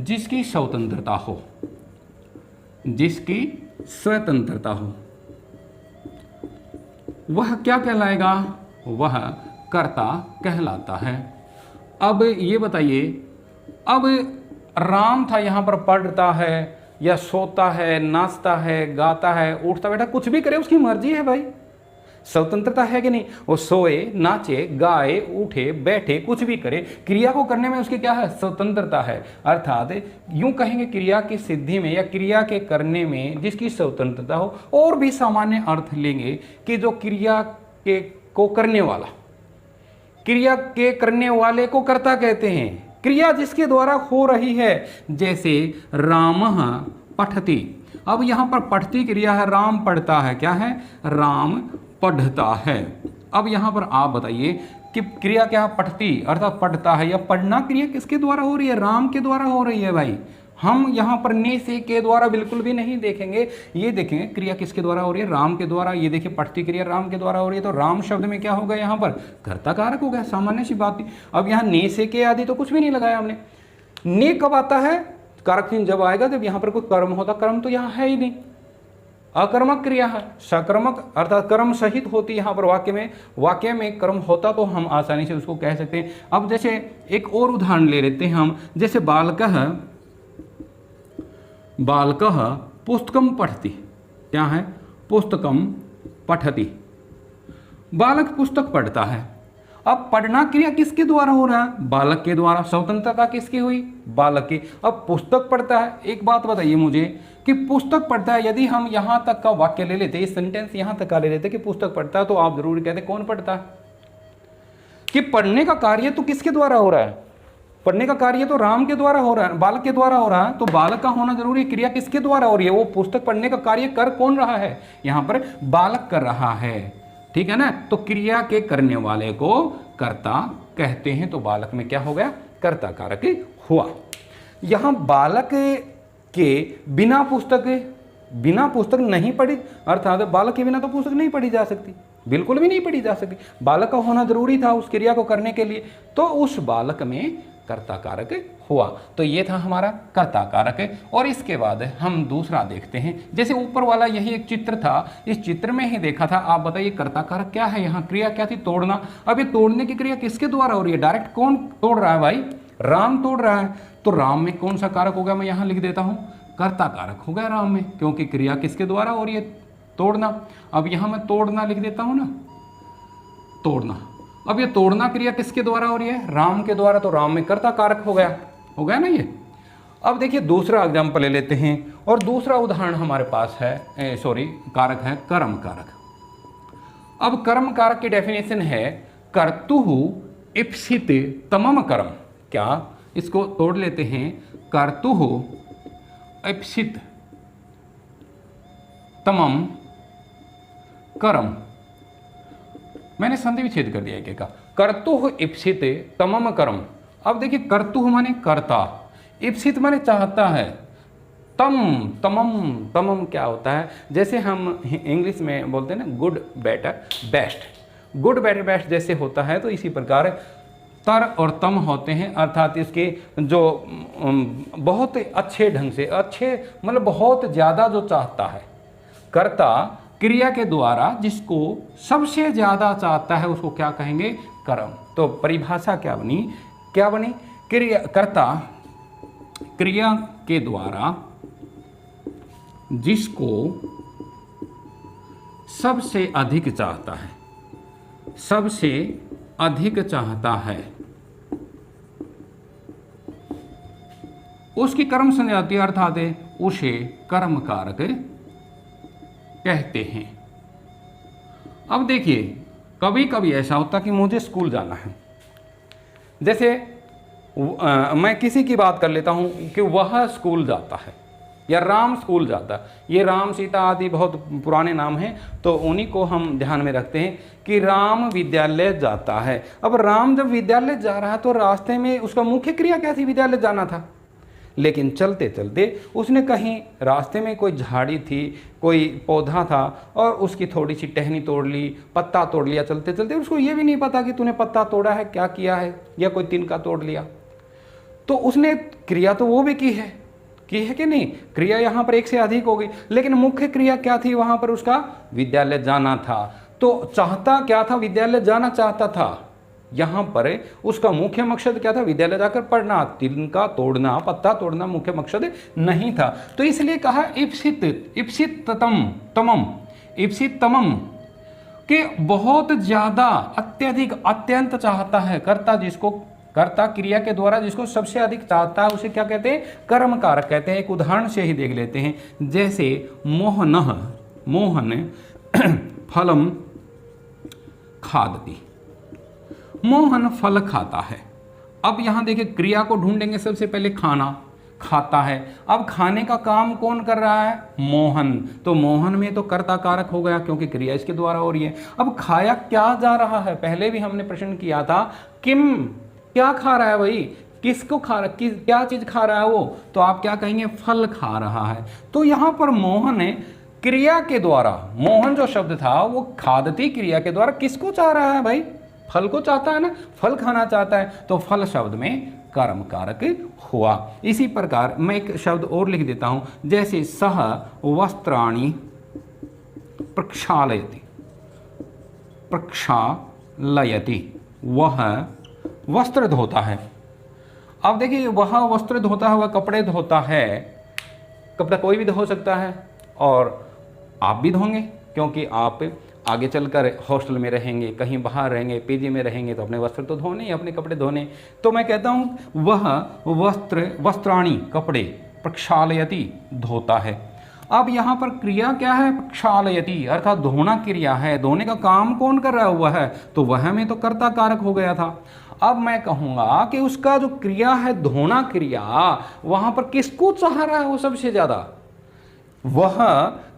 जिसकी स्वतंत्रता हो, जिसकी स्वतंत्रता हो, वह क्या कहलाएगा? वह कर्ता कहलाता है। अब ये बताइए, अब राम था यहाँ पर पढ़ता है या सोता है, नाचता है, गाता है, उठता बैठा, कुछ भी करे उसकी मर्जी है भाई। स्वतंत्रता है कि नहीं? वो सोए, नाचे, गाए, उठे, बैठे, कुछ भी करे, क्रिया को करने में उसकी क्या है? स्वतंत्रता है। अर्थात यूं कहेंगे क्रिया की सिद्धि में या क्रिया के करने में जिसकी स्वतंत्रता हो। और भी सामान्य अर्थ लेंगे कि जो क्रिया के को करने वाला, क्रिया के करने वाले को कर्ता कहते हैं। क्रिया जिसके द्वारा हो रही है, जैसे रामः पठति। अब यहां पर पठती क्रिया है, राम पढ़ता है। क्या है? राम पढ़ता है। अब यहां पर आप बताइए कि क्रिया क्या? पठती अर्थात पढ़ता है, या पढ़ना क्रिया किसके द्वारा हो रही है? राम के द्वारा हो रही है भाई। हम यहां पर ने से के द्वारा बिल्कुल भी नहीं देखेंगे, ये देखेंगे क्रिया किसके द्वारा हो रही है? राम के द्वारा। ये देखिए पठती क्रिया राम के द्वारा हो रही है, तो राम शब्द में क्या होगा? यहाँ पर कर्ता कारक हो गया। सामान्य सी बात थी। अब यहाँ ने से के आदि तो कुछ भी नहीं लगाया हमने। ने कब आता है? कारक चिन्ह जब आएगा जब यहाँ पर कोई कर्म होता। कर्म तो यहाँ है ही नहीं, अकर्मक क्रिया है। सकर्मक अर्थात कर्म सहित होती यहाँ पर वाक्य में कर्म होता तो हम आसानी से उसको कह सकते हैं। अब जैसे एक और उदाहरण ले लेते हैं हम, जैसे बालकः पुस्तकम पठति। क्या है? पुस्तकम पठति। बालक पुस्तक पढ़ता है। अब पढ़ना क्रिया किसके द्वारा हो रहा है? बालक के द्वारा। स्वतंत्रता किसकी हुई? बालक की। अब पुस्तक पढ़ता है। एक बात बताइए मुझे कि पुस्तक पढ़ता है, यदि हम यहां तक का वाक्य ले लेते, इस सेंटेंस यहां तक का ले लेते कि पुस्तक पढ़ता है, तो आप जरूर कहते कौन पढ़ता है? कि पढ़ने का कार्य तो किसके द्वारा हो रहा है? पढ़ने का कार्य तो राम के द्वारा हो रहा है, बालक के द्वारा हो रहा है। तो बालक का होना जरूरी है। क्रिया किसके द्वारा हो रही है? वो पुस्तक पढ़ने का कार्य कर कौन रहा है? यहां पर बालक कर रहा है। ठीक है ना। तो क्रिया के करने वाले को कर्ता कहते हैं। तो बालक में क्या हो गया? कर्ता कारक हुआ। यहां बालक के बिना पुस्तक नहीं पढ़ी, अर्थात बालक के बिना तो पुस्तक नहीं पढ़ी जा सकती, बिल्कुल भी नहीं पढ़ी जा सकती। बालक का होना जरूरी था उस क्रिया को करने के लिए, तो उस बालक में कर्ता कारक हुआ। तो ये था हमारा कर्ता कारक। और इसके बाद हम दूसरा देखते हैं। जैसे ऊपर वाला यही एक चित्र था, इस चित्र में ही देखा था। आप बताइए कर्ता कारक क्या है? यहाँ क्रिया क्या थी? तोड़ना। अब ये तोड़ने की क्रिया किसके द्वारा हो रही है? डायरेक्ट कौन तोड़ रहा है भाई? राम तोड़ रहा है। तो राम में कौन सा कारक होगा? मैं यहाँ लिख देता हूँ, कर्ता कारक हो गया राम में, क्योंकि क्रिया किसके द्वारा हो रही है? तोड़ना। अब यहाँ मैं तोड़ना लिख देता हूँ ना, तोड़ना। अब ये तोड़ना क्रिया किसके द्वारा हो रही है? राम के द्वारा। तो राम में कर्ता कारक हो गया ना ये। अब देखिए दूसरा एग्जाम्पल ले लेते हैं, और दूसरा उदाहरण हमारे पास है कारक है कर्म कारक। अब कर्म कारक की डेफिनेशन है कर्तुः इप्सित तमम कर्म। क्या? इसको तोड़ लेते हैं। कर्तुः इप्सित तमम कर्म। मैंने संधि विच्छेद कर दिया एक का। कर्तुः इप्सित तमम कर्म। अब देखिए कर्तुः माने कर्ता, इप्सित माने चाहता है, तमम क्या होता है? जैसे हम इंग्लिश में बोलते हैं ना good better best, good better best जैसे होता है, तो इसी प्रकार तर और तम होते हैं, अर्थात इसके जो बहुत अच्छे ढंग से, अच्छे मतलब बहुत ज़्यादा जो चाहता है, कर्ता क्रिया के द्वारा जिसको सबसे ज़्यादा चाहता है उसको क्या कहेंगे? कर्म। तो परिभाषा क्या बनी? क्रिया, कर्ता क्रिया के द्वारा जिसको सबसे अधिक चाहता है, सबसे अधिक चाहता है, उसकी कर्म संज्ञाति अर्थात उसे कर्म कारक कहते हैं। अब देखिए, कभी कभी ऐसा होता कि मुझे स्कूल जाना है, जैसे मैं किसी की बात कर लेता हूं कि वह स्कूल जाता है या राम स्कूल जाता है। ये राम सीता आदि बहुत पुराने नाम हैं, तो उन्हीं को हम ध्यान में रखते हैं कि राम विद्यालय जाता है। अब राम जब विद्यालय जा रहा है तो रास्ते में उसका मुख्य क्रिया क्या थी? विद्यालय जाना था। लेकिन चलते चलते उसने कहीं रास्ते में कोई झाड़ी थी, कोई पौधा था और उसकी थोड़ी सी टहनी तोड़ ली, पत्ता तोड़ लिया चलते चलते। उसको ये भी नहीं पता कि तूने पत्ता तोड़ा है, क्या किया है, या कोई तिनका तोड़ लिया। तो उसने क्रिया तो वो भी की है कि नहीं? क्रिया यहाँ पर एक से अधिक हो गई, लेकिन मुख्य क्रिया क्या थी? वहाँ पर उसका विद्यालय जाना था। तो चाहता क्या था? विद्यालय जाना चाहता था। यहाँ पर उसका मुख्य मकसद क्या था? विद्यालय जाकर पढ़ना। तिनका तोड़ना, पत्ता तोड़ना मुख्य मकसद नहीं था। तो इसलिए कहा इप्सित तमम कि बहुत ज्यादा, अत्यधिक, अत्यंत चाहता है। कर्ता क्रिया के द्वारा जिसको सबसे अधिक चाहता है उसे क्या कहते हैं? कर्म कारक कहते हैं। एक उदाहरण से ही देख लेते हैं, जैसे मोहन फलम खादति। मोहन फल खाता है। अब यहां देखिए क्रिया को ढूंढेंगे, सबसे पहले खाना, खाता है। अब खाने का काम कौन कर रहा है? मोहन। तो मोहन में तो कर्ता कारक हो गया क्योंकि क्रिया इसके द्वारा हो रही है। अब खाया क्या जा रहा है? पहले भी हमने प्रश्न किया था, किम, क्या खा रहा है भाई? किसको खा रहा है? क्या चीज खा रहा है वो? तो आप क्या कहेंगे? फल खा रहा है। तो यहां पर मोहन ने क्रिया के द्वारा, मोहन जो शब्द था वो खादती क्रिया के द्वारा किसको चाह रहा है भाई? फल को चाहता है ना, फल खाना चाहता है। तो फल शब्द में कर्म कारक हुआ। इसी प्रकार मैं एक शब्द और लिख देता हूं, जैसे सह वस्त्राणि प्रक्षालयति। प्रक्षालयति, वह वस्त्र धोता है। अब देखिए, वह वस्त्र धोता है, वह कपड़े धोता है। कपड़ा कोई भी धो सकता है और आप भी धोंगे, क्योंकि आप आगे चलकर हॉस्टल में रहेंगे, कहीं बाहर रहेंगे, पीजी में रहेंगे, तो अपने वस्त्र तो धोने ही, अपने कपड़े धोने। तो मैं कहता हूं वह वस्त्राणि, कपड़े, प्रक्षालयति, धोता है। अब यहां पर क्रिया क्या है? प्रक्षालयति, अर्थात धोना क्रिया है। धोने का काम कौन कर रहा हुआ है? तो वह में तो कर्ता कारक हो गया था। अब मैं कहूंगा कि उसका जो क्रिया है, धोना क्रिया, वहां पर किसको चाह रहा है वो सबसे ज्यादा? वह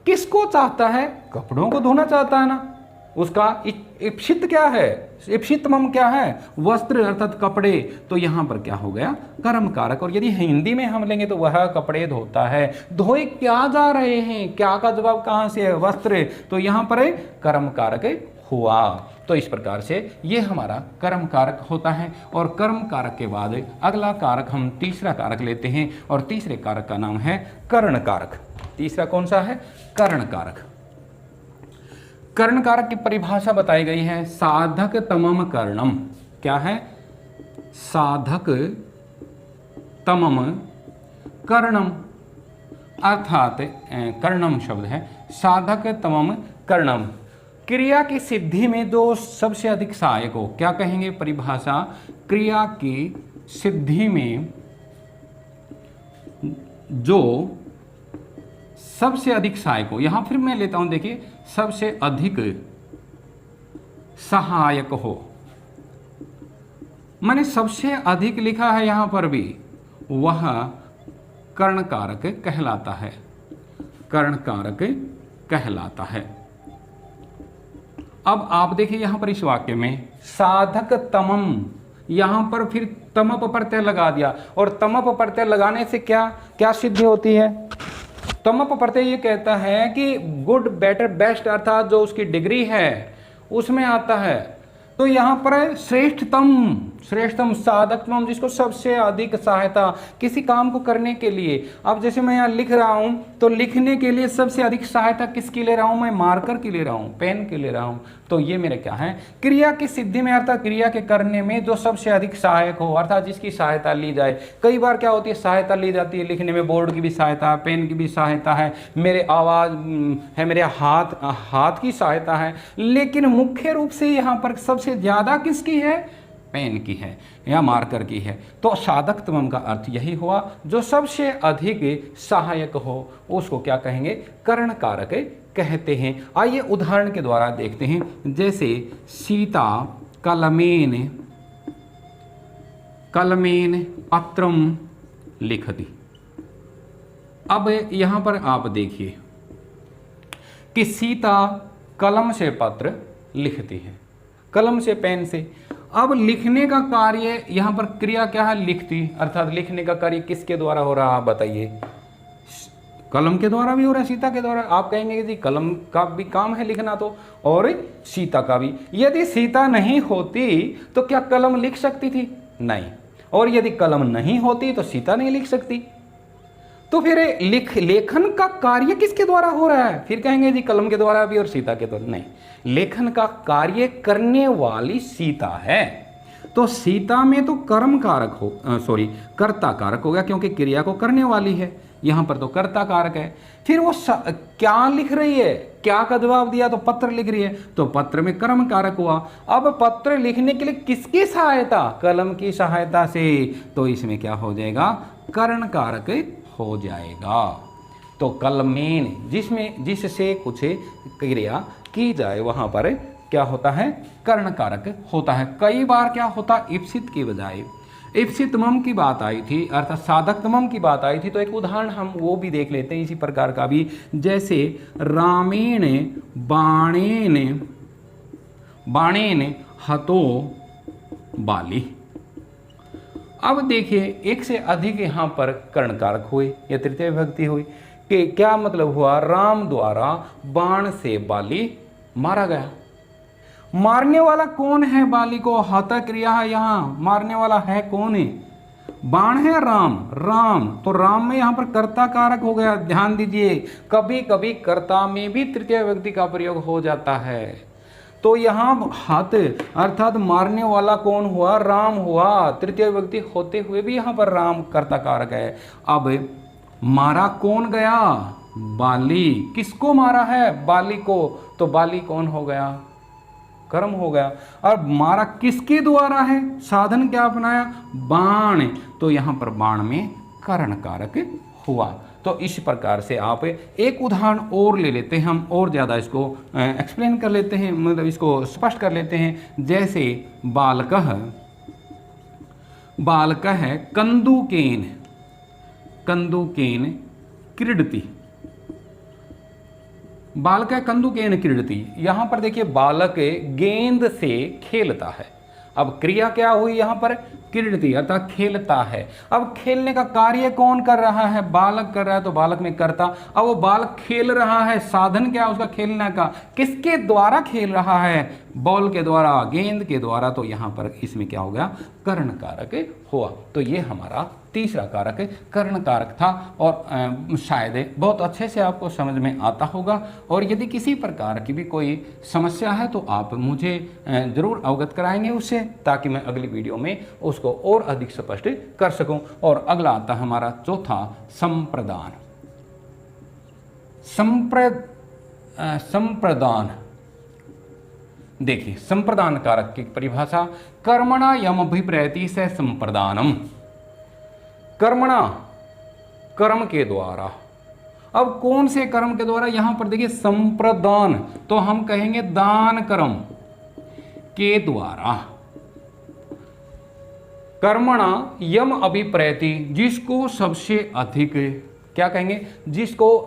किसको चाहता है? कपड़ों को धोना चाहता है ना। उसका इप्सित क्या है? इप्सितमम क्या है? वस्त्र अर्थात कपड़े। तो यहां पर क्या हो गया? कर्म कारक। और यदि हिंदी में हम लेंगे तो वह कपड़े धोता है। धोए क्या जा रहे हैं? क्या का जवाब कहां से है? वस्त्र। तो यहां पर कर्म कारक हुआ। तो इस प्रकार से ये हमारा कर्म कारक होता है। और कर्म कारक के बाद अगला कारक हम तीसरा कारक लेते हैं, और तीसरे कारक का नाम है कर्ण कारक। तीसरा कौन सा है? कर्ण कारक। कर्ण कारक की परिभाषा बताई गई है, साधक तमम कर्णम। क्या है? साधक तमम कर्णम, अर्थात कर्णम शब्द है, साधक तमम कर्णम, क्रिया की सिद्धि में जो सबसे अधिक सहायक हो। क्या कहेंगे परिभाषा? क्रिया की सिद्धि में जो सबसे अधिक सहायक हो। यहां फिर मैं लेता हूं, देखिए, सबसे अधिक सहायक हो, मैंने सबसे अधिक लिखा है यहां पर भी, वह कर्ण कारक कहलाता है। कर्ण कारक कहलाता है। अब आप देखिए यहां पर इस वाक्य में साधक तमम, यहां पर फिर तमप प्रत्यय लगा दिया। और तमप प्रत्यय लगाने से क्या क्या सिद्धि होती है? तमप प्रत्यय ये कहता है कि गुड, बेटर, बेस्ट, अर्थात जो उसकी डिग्री है उसमें आता है। तो यहां पर श्रेष्ठतम, श्रेष्ठतम, साधकतम, जिसको सबसे अधिक सहायता किसी काम को करने के लिए। अब जैसे मैं यहाँ लिख रहा हूँ तो लिखने के लिए सबसे अधिक सहायता किसकी ले रहा हूँ, मैं मार्कर की ले रहा हूँ, पेन की ले रहा हूँ। तो ये मेरा क्या है, क्रिया की सिद्धि में अर्थात क्रिया के करने में जो सबसे अधिक सहायक हो, अर्थात जिसकी सहायता ली जाए। कई बार क्या होती है, सहायता ली जाती है लिखने में, बोर्ड की भी सहायता है, पेन की भी सहायता है, मेरे आवाज़ है, मेरे हाथ की सहायता है, लेकिन मुख्य रूप से यहाँ पर सबसे ज़्यादा किसकी है, पेन की है या मार्कर की है। तो साधकतम का अर्थ यही हुआ, जो सबसे अधिक सहायक हो उसको क्या कहेंगे, कर्ण कारक कहते हैं। आइए उदाहरण के द्वारा देखते हैं। जैसे सीता कलमेन पत्रम लिखति। अब यहां पर आप देखिए कि सीता कलम से पत्र लिखती है, कलम से, पेन से। अब लिखने का कार्य यहाँ पर क्रिया क्या है, लिखती, अर्थात लिखने का कार्य किसके द्वारा हो रहा है, आप बताइए। कलम के द्वारा भी हो रहा है, सीता के द्वारा। आप कहेंगे कि जी कलम का भी काम है लिखना, तो और सीता का भी। यदि सीता नहीं होती तो क्या कलम लिख सकती थी, नहीं। और यदि कलम नहीं होती तो सीता नहीं लिख सकती। तो फिर लेखन का कार्य किसके द्वारा हो रहा है, फिर कहेंगे जी कलम के द्वारा भी और सीता के द्वारा, नहीं। लेखन का कार्य करने वाली सीता है, तो सीता में तो कर्म कारक हो, कर्ता कारक हो गया, क्योंकि क्रिया को करने वाली है, यहां पर तो कर्ता कारक है। फिर वो क्या लिख रही है, क्या का जवाब दिया, तो पत्र लिख रही है, तो पत्र में कर्म कारक हुआ। अब पत्र लिखने के लिए किसकी सहायता, कलम की सहायता से, तो इसमें क्या हो जाएगा, कर्ण कारक हो जाएगा। तो कलमेन, जिससे कुछ क्रिया की जाए, वहां पर क्या होता है, कर्ण कारक होता है। कई बार क्या होता, इप्सित की बजाय इप्सितमम की बात आई थी, अर्थात साधकतमम की बात आई थी। तो एक उदाहरण हम वो भी देख लेते हैं इसी प्रकार का भी। जैसे रामेण बाणेन हतो बाली। अब देखिए एक से अधिक यहाँ पर कर्ण कारक हुए या तृतीय विभक्ति हुई, कि क्या मतलब हुआ, राम द्वारा बाण से बाली मारा गया। मारने वाला कौन है, बाली को, हता क्रिया है, यहाँ मारने वाला है कौन है, बाण है राम। तो राम में यहाँ पर कर्ता कारक हो गया। ध्यान दीजिए, कभी कभी कर्ता में भी तृतीय व्यक्ति का प्रयोग हो जाता है। तो यहाँ हत अर्थात मारने वाला कौन हुआ, राम हुआ, तृतीय व्यक्ति होते हुए भी यहाँ पर राम कर्ता कारक है। अब मारा कौन गया, बाली। किसको मारा है, बाली को, तो बाली कौन हो गया, कर्म हो गया। और मारा किसके द्वारा है, साधन क्या अपनाया, बाण, तो यहां पर बाण में कर्ण कारक हुआ। तो इस प्रकार से आप एक उदाहरण और ले लेते हैं हम, और ज़्यादा इसको एक्सप्लेन कर लेते हैं, मतलब इसको स्पष्ट कर लेते हैं। जैसे बालकः कंदुकेन क्रीडति। बालक कंदुकेन क्रीडति, यहां पर देखिए बालक गेंद से खेलता है। अब क्रिया क्या हुई यहाँ पर, क्रीडति अर्थात खेलता है। अब खेलने का कार्य कौन कर रहा है, बालक कर रहा है, तो बालक में करता। अब वो बालक खेल रहा है, साधन क्या उसका खेलने का, किसके द्वारा खेल रहा है, बॉल के द्वारा, गेंद के द्वारा। तो यहाँ पर इसमें क्या हो गया, कर्ण कारक हुआ। तो ये हमारा तीसरा कारक कर्ण कारक था, और शायद बहुत अच्छे से आपको समझ में आता होगा। और यदि किसी प्रकार की भी कोई समस्या है तो आप मुझे ज़रूर अवगत कराएंगे उससे, ताकि मैं अगली वीडियो में उसको और अधिक स्पष्ट कर सकूं। और अगला आता है हमारा चौथा, संप्रदान। संप्रदान देखिए, संप्रदान कारक की परिभाषा, कर्मणा यम अभिप्रैति से संप्रदानम। कर्मणा, कर्म के द्वारा। अब कौन से कर्म के द्वारा, यहां पर देखिए संप्रदान, तो हम कहेंगे दान कर्म के द्वारा। कर्मणा यम अभिप्रैति, जिसको सबसे अधिक क्या कहेंगे, जिसको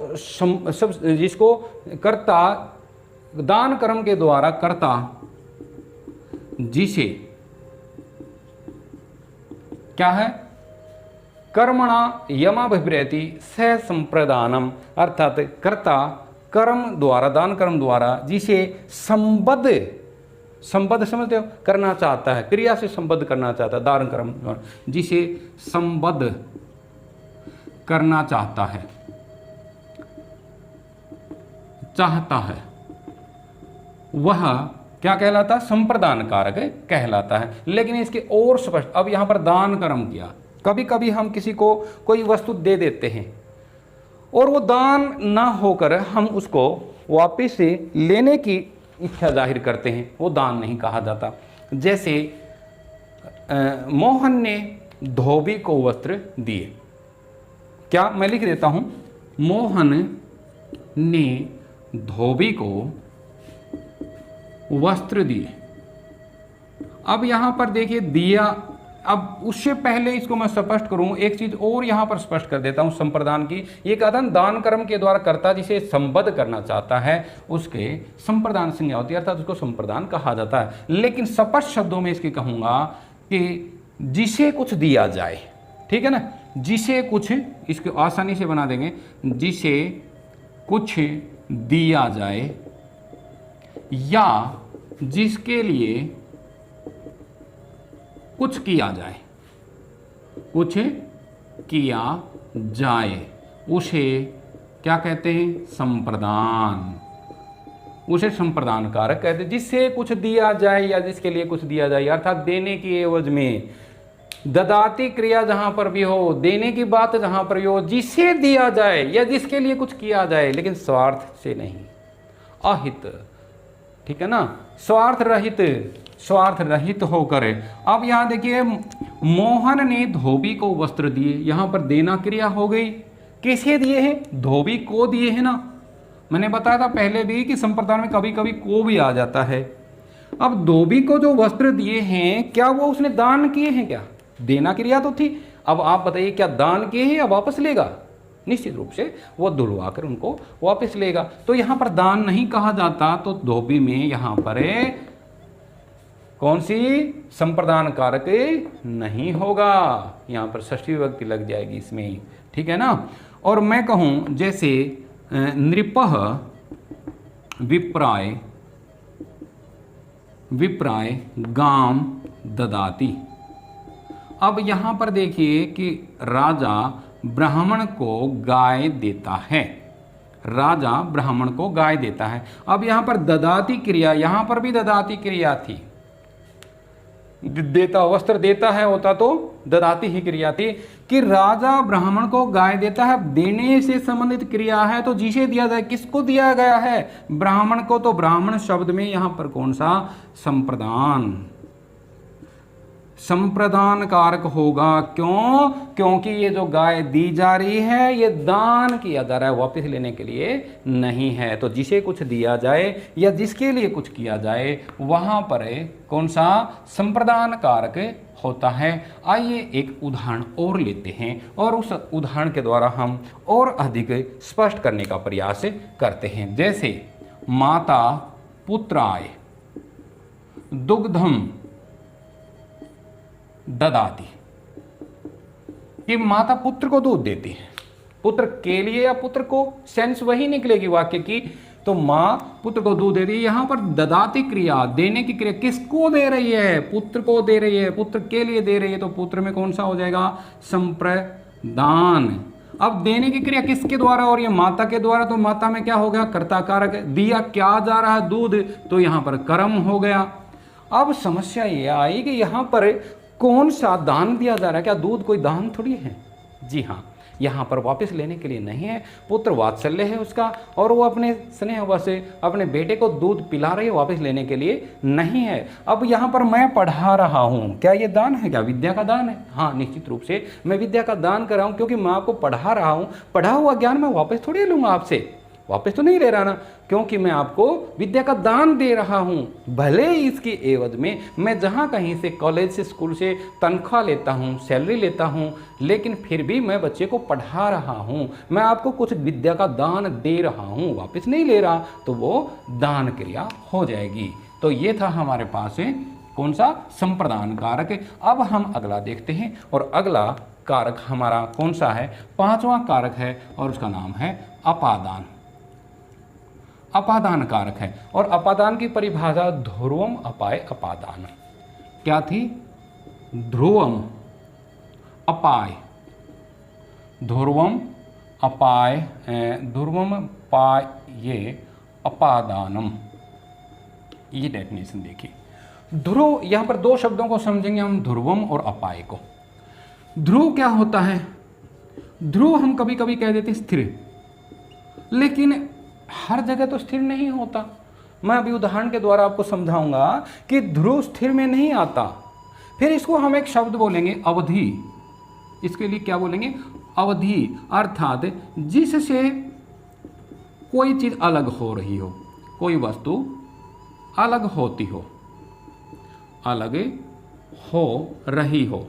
कर्ता, दान कर्म के द्वारा कर्ता, जिसे क्या है, कर्मणा यमाभिप्रैति स संप्रदानम, अर्थात कर्ता कर्म द्वारा, दान कर्म द्वारा जिसे संबद्ध संबद्ध समझते हो, करना चाहता है, क्रिया से संबद्ध करना चाहता है, दान कर्म जिसे संबद्ध करना चाहता है, वह क्या कहलाता है? संप्रदान कारक कहलाता है। लेकिन इसके और स्पष्ट, अब यहाँ पर दान कर्म किया, कभी कभी हम किसी को कोई वस्तु दे देते हैं और वो दान ना होकर हम उसको वापस से लेने की इच्छा जाहिर करते हैं, वो दान नहीं कहा जाता। जैसे मोहन ने धोबी को वस्त्र दिए, क्या मैं लिख देता हूं, मोहन ने धोबी को वस्त्र दिए। अब यहां पर देखिए दिया, अब उससे पहले इसको मैं स्पष्ट करूं, एक चीज और यहां पर स्पष्ट कर देता हूं संप्रदान की। ये कथन दान कर्म के द्वारा कर्ता जिसे संबद्ध करना चाहता है उसके संप्रदान संज्ञा होती है, अर्थात उसको संप्रदान कहा जाता है। लेकिन स्पष्ट शब्दों में इसके कहूंगा कि जिसे कुछ दिया जाए, ठीक है ना, जिसे कुछ, इसको आसानी से बना देंगे, जिसे कुछ दिया जाए या जिसके लिए कुछ किया जाए, कुछ किया जाए, उसे क्या कहते हैं? संप्रदान, उसे संप्रदान कारक कहते हैं। जिससे कुछ दिया जाए या जिसके लिए कुछ दिया जाए, अर्थात देने की एवज में ददाती क्रिया जहां पर भी हो, देने की बात जहां पर भी हो, जिसे दिया जाए या जिसके लिए कुछ किया जाए, लेकिन स्वार्थ से नहीं, अहित, ठीक है ना, स्वार्थ रहित होकर। अब यहां देखिए, मोहन ने धोबी को वस्त्र दिए, यहां पर देना क्रिया हो गई। किसे दिए हैं? धोबी को दिए हैं ना। मैंने बताया था पहले भी कि संप्रदान में कभी कभी को भी आ जाता है। अब धोबी को जो वस्त्र दिए हैं, क्या वो उसने दान किए हैं? क्या देना क्रिया तो थी। अब आप बताइए, क्या दान किए हैं या वापस लेगा? निश्चित रूप से वो धुलवा कर उनको वापस लेगा। तो यहां पर दान नहीं कहा जाता, तो धोबी में यहां पर कौन सी संप्रदान कारक नहीं होगा, यहां पर षष्ठी विभक्ति लग जाएगी इसमें, ठीक है ना। और मैं कहूं जैसे नृपः विप्राय गाम ददाति। अब यहां पर देखिए कि राजा ब्राह्मण को गाय देता है, राजा ब्राह्मण को गाय देता है। अब यहां पर ददाती क्रिया, यहां पर भी ददाती क्रिया थी, देता, वस्त्र देता है होता तो ददाती ही क्रिया थी कि राजा ब्राह्मण को गाय देता है। देने से संबंधित क्रिया है, तो जिसे दिया जाए, किसको दिया गया है? ब्राह्मण को। तो ब्राह्मण शब्द में यहां पर कौन सा? संप्रदान कारक होगा। क्यों? क्योंकि ये जो गाय दी जा रही है ये दान किया जा रहा है, वापस लेने के लिए नहीं है। तो जिसे कुछ दिया जाए या जिसके लिए कुछ किया जाए, वहां पर कौन सा? संप्रदान कारक होता है। आइए एक उदाहरण और लेते हैं और उस उदाहरण के द्वारा हम और अधिक स्पष्ट करने का प्रयास करते हैं। जैसे माता पुत्राय दुग्धम ददाती, कि माता पुत्र को दूध देती है, पुत्र के लिए या पुत्र को, सेंस वही निकलेगी वाक्य की। तो माँ पुत्र को दूध दे रही है, यहां पर ददाती क्रिया, देने की क्रिया किसको दे रही है? पुत्र को दे रही है, पुत्र के लिए दे रही है। तो पुत्र में कौन सा हो जाएगा? संप्रदान। अब देने की क्रिया किसके द्वारा हो रही है? माता के द्वारा। तो माता में क्या हो गया? कर्ता कारक। दिया क्या जा रहा है? दूध। तो यहां पर कर्म हो गया। अब समस्या ये आई कि यहां पर कौन सा दान दिया जा रहा है? क्या दूध कोई दान थोड़ी है? जी हाँ, यहाँ पर वापस लेने के लिए नहीं है। पुत्र वात्सल्य है उसका और वो अपने स्नेह से अपने बेटे को दूध पिला रही है, वापस लेने के लिए नहीं है। अब यहाँ पर मैं पढ़ा रहा हूँ, क्या ये दान है? क्या विद्या का दान है? हाँ, निश्चित रूप से मैं विद्या का दान कर रहा हूँ, क्योंकि मैं आपको पढ़ा रहा हूँ। पढ़ा हुआ ज्ञान मैं वापस थोड़ी लूँगा आपसे, वापस तो नहीं ले रहा ना, क्योंकि मैं आपको विद्या का दान दे रहा हूं। भले ही इसकी एवज में मैं जहां कहीं से, कॉलेज से, स्कूल से तनख्वाह लेता हूं, सैलरी लेता हूं, लेकिन फिर भी मैं बच्चे को पढ़ा रहा हूं। मैं आपको कुछ विद्या का दान दे रहा हूं, वापस नहीं ले रहा, तो वो दान क्रिया हो जाएगी। तो ये था हमारे पास कौन सा? संप्रदान कारक। अब हम अगला देखते हैं और अगला कारक हमारा कौन सा है? 5वां कारक है और उसका नाम है अपादान। अपादान कारक है। और अपादान की परिभाषा ध्रुवम अपाय अपादान क्या थी? ध्रुवम अपाय, ध्रुवम अपाय, ध्रुवम पाय ये अपादानम, ये डेफिनेशन देखिए। ध्रुव, यहां पर दो शब्दों को समझेंगे हम, ध्रुवम और अपाय को। ध्रुव क्या होता है? ध्रुव हम कभी कभी कह देते हैं स्थिर, लेकिन हर जगह तो स्थिर नहीं होता। मैं अभी उदाहरण के द्वारा आपको समझाऊंगा कि ध्रुव स्थिर में नहीं आता। फिर इसको हम एक शब्द बोलेंगे अवधि। इसके लिए क्या बोलेंगे? अवधि, अर्थात जिससे कोई चीज अलग हो रही हो, कोई वस्तु अलग होती हो, अलग हो रही हो,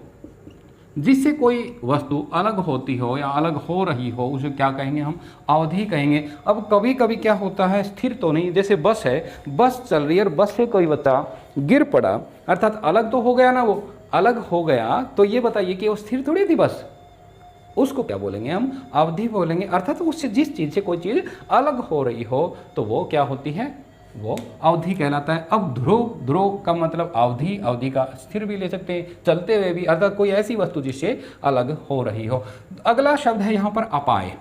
जिससे कोई वस्तु अलग होती हो या अलग हो रही हो, उसे क्या कहेंगे हम? अवधि कहेंगे। अब कभी कभी क्या होता है, स्थिर तो नहीं, जैसे बस है, बस चल रही है और बस से कोई बच्चा गिर पड़ा, अर्थात अलग तो हो गया ना, वो अलग हो गया, तो ये बताइए कि वो स्थिर थोड़ी थी बस, उसको क्या बोलेंगे हम? अवधि बोलेंगे। अर्थात उससे जिस चीज़ से कोई चीज़ अलग हो रही हो तो वो क्या होती है? वो अवधि कहलाता है। अब ध्रुव, ध्रुव का मतलब अवधि, अवधि का स्थिर भी ले सकते हैं, चलते हुए भी, अर्थात कोई ऐसी वस्तु जिससे अलग हो रही हो। अगला शब्द है यहाँ पर अपाय।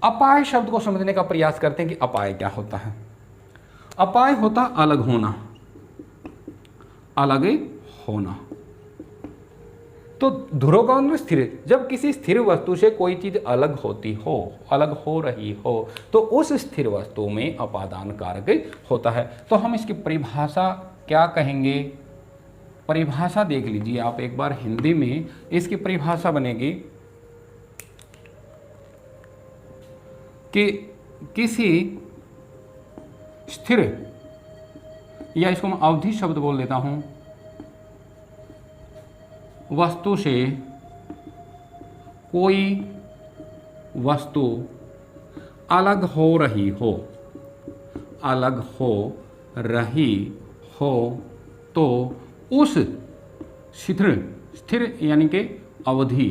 अपाय शब्द को समझने का प्रयास करते हैं कि अपाय क्या होता है। अपाय होता अलग होना, अलग होना। तो ध्रुव का मतलब स्थिर, जब किसी स्थिर वस्तु से कोई चीज अलग होती हो, अलग हो रही हो, तो उस स्थिर वस्तु में अपादान कारक होता है। तो हम इसकी परिभाषा क्या कहेंगे? परिभाषा देख लीजिए आप एक बार, हिंदी में इसकी परिभाषा बनेगी कि किसी स्थिर, या इसको मैं अवधि शब्द बोल देता हूं, वस्तु से कोई वस्तु अलग हो रही हो, अलग हो रही हो, तो उस स्थिर, स्थिर यानी कि अवधि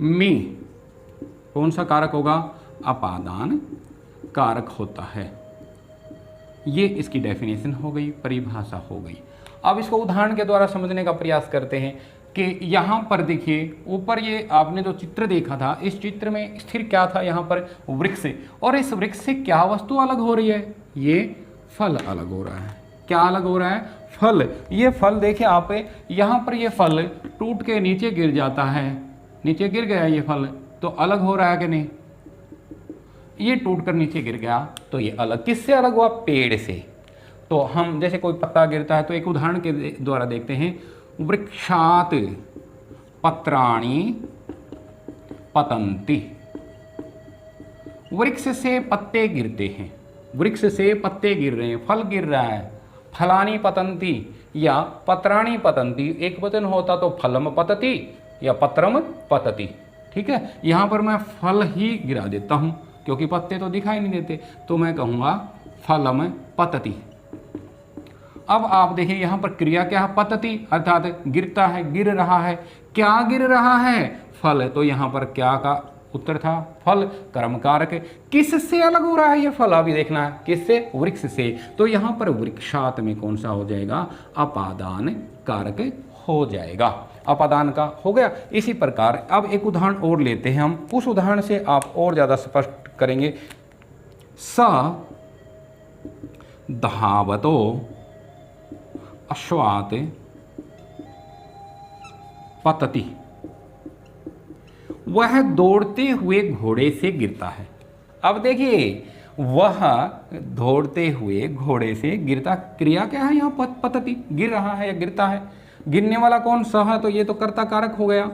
में कौन सा कारक होगा? अपादान कारक होता है। ये इसकी डेफिनेशन हो गई, परिभाषा हो गई। अब इसको उदाहरण के द्वारा समझने का प्रयास करते हैं कि यहाँ पर देखिए, ऊपर ये आपने जो चित्र देखा था, इस चित्र में स्थिर क्या था? यहाँ पर वृक्ष, और इस वृक्ष से क्या वस्तु अलग हो रही है? ये फल अलग हो रहा है। क्या अलग हो रहा है? फल। ये फल देखिए आप, यहाँ पर ये फल टूट के नीचे गिर जाता है, नीचे गिर गया ये फल, तो अलग हो रहा है कि नहीं? ये टूट कर नीचे गिर गया तो ये अलग, किससे अलग हुआ? पेड़ से। तो हम जैसे कोई पत्ता गिरता है तो एक उदाहरण के द्वारा देखते हैं, वृक्षात पत्राणि पतंति। वृक्ष से पत्ते गिरते हैं, वृक्ष से पत्ते गिर रहे हैं, फल गिर रहा है। फलानी पतंति या पत्राणि पतंति, एक वचन होता तो फलम पतति या पत्रम पतति। ठीक है, यहाँ पर मैं फल ही गिरा देता हूँ क्योंकि पत्ते तो दिखाई नहीं देते, तो मैं कहूँगा फलम पतति। अब आप देखिए यहाँ पर क्रिया क्या है? पतति, अर्थात गिरता है, गिर रहा है। क्या गिर रहा है? फल। तो यहाँ पर क्या का उत्तर था? फल। कर्म कारक। किससे अलग हो रहा है ये फल? अभी देखना है किससे? वृक्ष से। तो यहाँ पर वृक्षात में कौन सा हो जाएगा? अपादान कारक हो जाएगा। अपादान का हो गया। इसी प्रकार अब एक उदाहरण और लेते हैं हम, उस उदाहरण से आप और ज्यादा स्पष्ट करेंगे। स धावतो अश्वात पतति। वह दौड़ते हुए घोड़े से गिरता है। अब देखिए, वह दौड़ते हुए घोड़े से गिरता, क्रिया क्या है यहाँ? पतति, गिर रहा है या गिरता है। गिरने वाला कौन? स है, तो ये तो कर्ता कारक हो गया,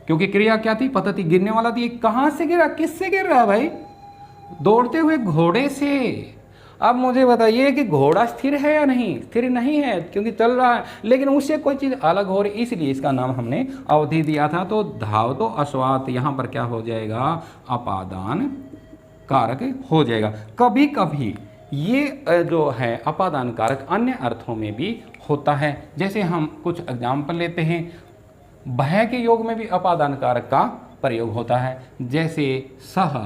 क्योंकि क्रिया क्या थी? पतति, गिरने वाला थी। कहां से गिरा? किससे गिर रहा है भाई? दौड़ते हुए घोड़े से। अब मुझे बताइए कि घोड़ा स्थिर है या नहीं? स्थिर नहीं है क्योंकि चल रहा है, लेकिन उससे कोई चीज अलग हो रही, इसलिए इसका नाम हमने अवधि दिया था। तो धाव तो अश्वात, यहाँ पर क्या हो जाएगा? अपादान कारक हो जाएगा। कभी कभी ये जो है अपादान कारक अन्य अर्थों में भी होता है। जैसे हम कुछ एग्जाम्पल लेते हैं, भय के योग में भी अपादान कारक का प्रयोग होता है। जैसे सह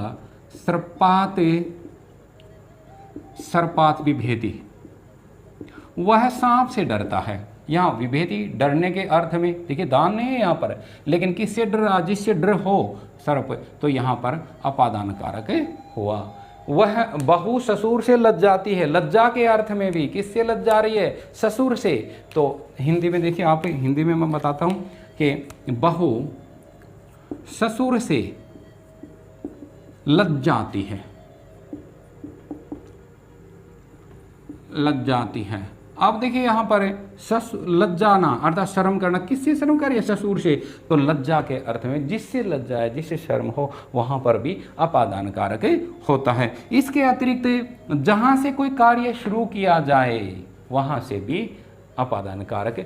सर्पात विभेदी, वह सांप से डरता है। यहाँ विभेदी डरने के अर्थ में, देखिए दान नहीं है यहाँ पर, लेकिन किससे डर रहा, जिससे डर हो सर्प, तो यहाँ पर अपादान कारक हुआ। वह बहू ससुर से लज जाती है, लज्जा के अर्थ में भी किससे लज जा रही है, ससुर से। तो हिंदी में देखिए, आप हिंदी में मैं बताता हूँ कि बहू ससुर से लज जाती है, लज जाती है। अब देखिए यहाँ पर लज्जाना अर्थात शर्म करना, किससे शर्म कर रही है, ससुर से। तो लज्जा के अर्थ में जिससे लज्जा है, जिससे शर्म हो, वहाँ पर भी अपादान कारक होता है। इसके अतिरिक्त जहाँ से कोई कार्य शुरू किया जाए वहाँ से भी अपादान कारक,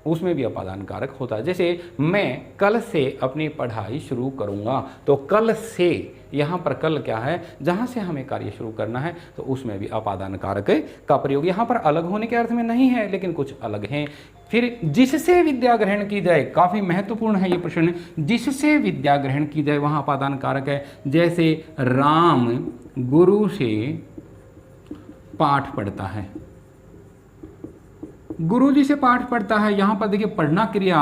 उसमें भी अपादान कारक होता है। जैसे मैं कल से अपनी पढ़ाई शुरू करूँगा, तो कल से, यहाँ पर कल क्या है, जहाँ से हमें कार्य शुरू करना है, तो उसमें भी अपादान कारक का प्रयोग यहाँ पर अलग होने के अर्थ में नहीं है, लेकिन कुछ अलग हैं। फिर जिससे विद्या ग्रहण की जाए, काफ़ी महत्वपूर्ण है ये प्रश्न, जिससे विद्या ग्रहण की जाए वहाँ अपादान कारक है। जैसे राम गुरु से पाठ पढ़ता है, गुरु जी से पाठ पढ़ता है। यहाँ पर देखिए पढ़ना क्रिया,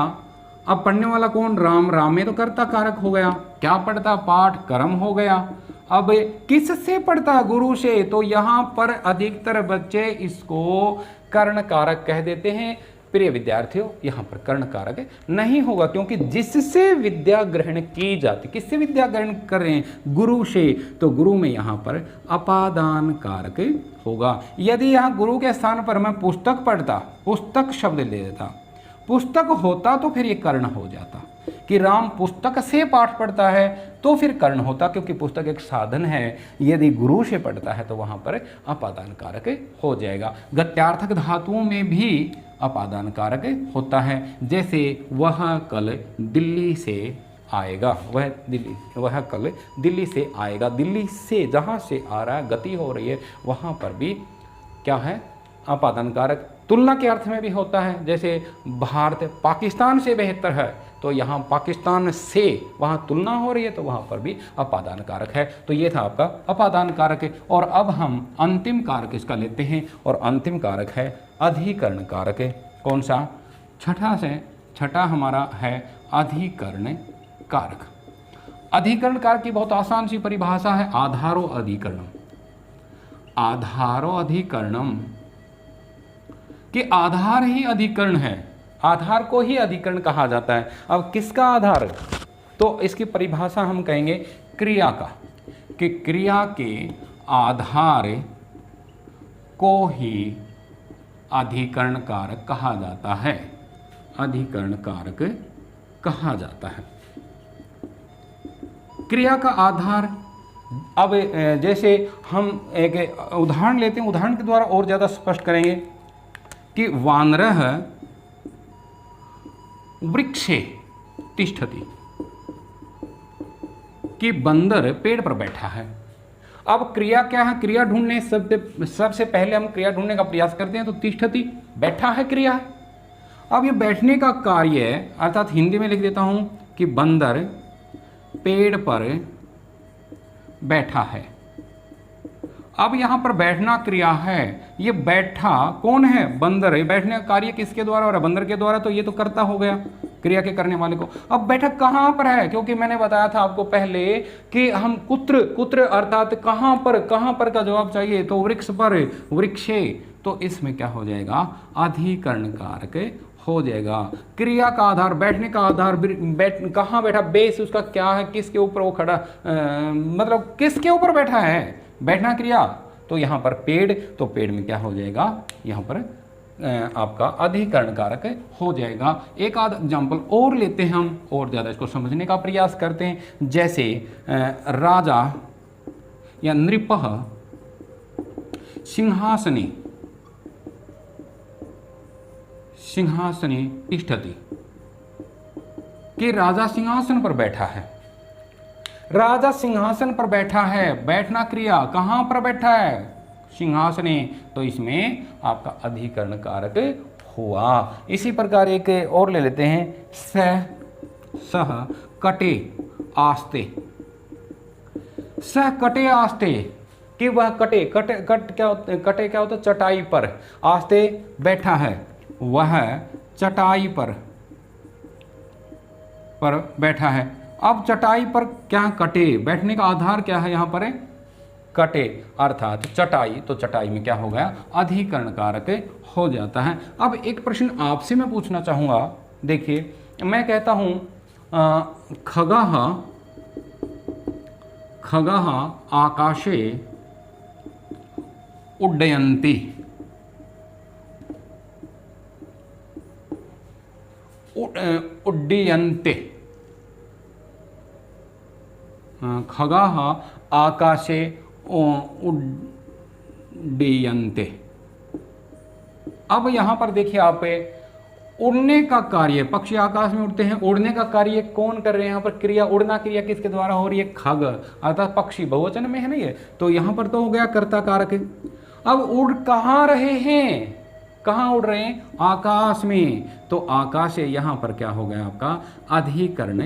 अब पढ़ने वाला कौन, राम, राम में तो कर्ता कारक हो गया, क्या पढ़ता, पाठ, कर्म हो गया। अब किससे पढ़ता, गुरु से, तो यहाँ पर अधिकतर बच्चे इसको कर्ण कारक कह देते हैं। प्रिय विद्यार्थियों, यहाँ पर कर्ण कारक नहीं होगा, क्योंकि जिससे विद्या ग्रहण की जाती, किससे विद्या ग्रहण कर रहे हैं, गुरु से, तो गुरु में यहाँ पर अपादान कारक होगा। यदि यहाँ गुरु के स्थान पर मैं पुस्तक पढ़ता, पुस्तक शब्द ले देता, पुस्तक होता, तो फिर ये कर्ण हो जाता कि राम पुस्तक से पाठ पढ़ता है, तो फिर कर्ण होता, क्योंकि पुस्तक एक साधन है। यदि गुरु से पढ़ता है तो वहाँ पर अपादान कारक हो जाएगा। गत्यार्थक धातुओं में भी अपादान कारक होता है। जैसे वह कल दिल्ली से आएगा, वह कल दिल्ली से आएगा, दिल्ली से जहाँ से आ रहा है, गति हो रही है, वहाँ पर भी क्या है, अपादान कारक। तुलना के अर्थ में भी होता है, जैसे भारत पाकिस्तान से बेहतर है, तो यहाँ पाकिस्तान से वहाँ तुलना हो रही है, तो वहाँ पर भी अपादान कारक है। तो ये था आपका अपादान कारक। और अब हम अंतिम कारक इसका लेते हैं, और अंतिम कारक है अधिकरण कारक। कौन सा, छठा हमारा है अधिकरण कारक। अधिकरण कारक की बहुत आसान सी परिभाषा है, आधारो अधिकरणम। आधारो अधिकरणम कि आधार ही अधिकरण है, आधार को ही अधिकरण कहा जाता है। अब किसका आधार, तो इसकी परिभाषा हम कहेंगे क्रिया का, कि क्रिया के आधार को ही अधिकरण कारक कहा जाता है, अधिकरण कारक कहा जाता है। क्रिया का आधार, अब जैसे हम एक उदाहरण लेते हैं, उदाहरण के द्वारा और ज़्यादा स्पष्ट करेंगे कि वानरः वृक्षे तिष्ठति, कि बंदर पेड़ पर बैठा है। अब क्रिया क्या है, क्रिया ढूंढने, सबसे पहले हम क्रिया ढूंढने का प्रयास करते हैं, तो तिष्ठति बैठा है क्रिया है। अब ये बैठने का कार्य, अर्थात हिंदी में लिख देता हूं कि बंदर पेड़ पर बैठा है। अब यहाँ पर बैठना क्रिया है, ये बैठा कौन है, बंदर है। बैठने का कार्य किसके द्वारा हो रहा है, बंदर के द्वारा, तो ये तो कर्ता हो गया क्रिया के करने वाले को। अब बैठक कहाँ पर है, क्योंकि मैंने बताया था आपको पहले कि हम कुत्र अर्थात कहाँ पर का जवाब चाहिए, तो वृक्ष पर, वृक्षे, तो इसमें क्या हो जाएगा, अधिकरण कारक हो जाएगा। क्रिया का आधार, बैठने का आधार, कहाँ बैठा, बेस उसका क्या है, किसके ऊपर वो खड़ा, मतलब किसके ऊपर बैठा है, बैठना क्रिया, तो यहाँ पर पेड़, तो पेड़ में क्या हो जाएगा, यहाँ पर आपका अधिकरण कारक हो जाएगा। एक आध एग्जाम्पल और लेते हैं हम, और ज़्यादा इसको समझने का प्रयास करते हैं। जैसे राजा या नृपः सिंहासने तिष्ठति, कि राजा सिंहासन पर बैठा है, राजा सिंहासन पर बैठा है, बैठना क्रिया, कहाँ पर बैठा है, सिंहासने, तो इसमें आपका अधिकरण कारक हुआ। इसी प्रकार एक और ले लेते हैं, सह कटे आस्ते, सह कटे आस्ते, कि वह कटे, कटे क्या होता है, चटाई पर, आस्ते बैठा है, वह चटाई पर बैठा है। अब चटाई पर क्या कटे, बैठने का आधार क्या है यहाँ पर है कटे, अर्थात चटाई, तो चटाई में क्या हो गया, अधिकरण कारक हो जाता है। अब एक प्रश्न आपसे मैं पूछना चाहूँगा, देखिए मैं कहता हूँ खगाः आकाशे उड्डयन्ति, उड्डीयन्ते, खगाः आकाशे उड्डीयन्ते। अब यहाँ पर देखिए आप, उड़ने का कार्य, पक्षी आकाश में उड़ते हैं, उड़ने का कार्य कौन कर रहे हैं यहाँ पर, क्रिया, उड़ना क्रिया किसके द्वारा हो रही है, खग, अर्थात पक्षी, बहुवचन में है ना ये, तो यहाँ पर तो हो गया कर्ता कारक। अब उड़ कहाँ रहे हैं, कहाँ उड़ रहे हैं, आकाश में, तो आकाश है यहाँ पर क्या हो गया आपका, अधिकरण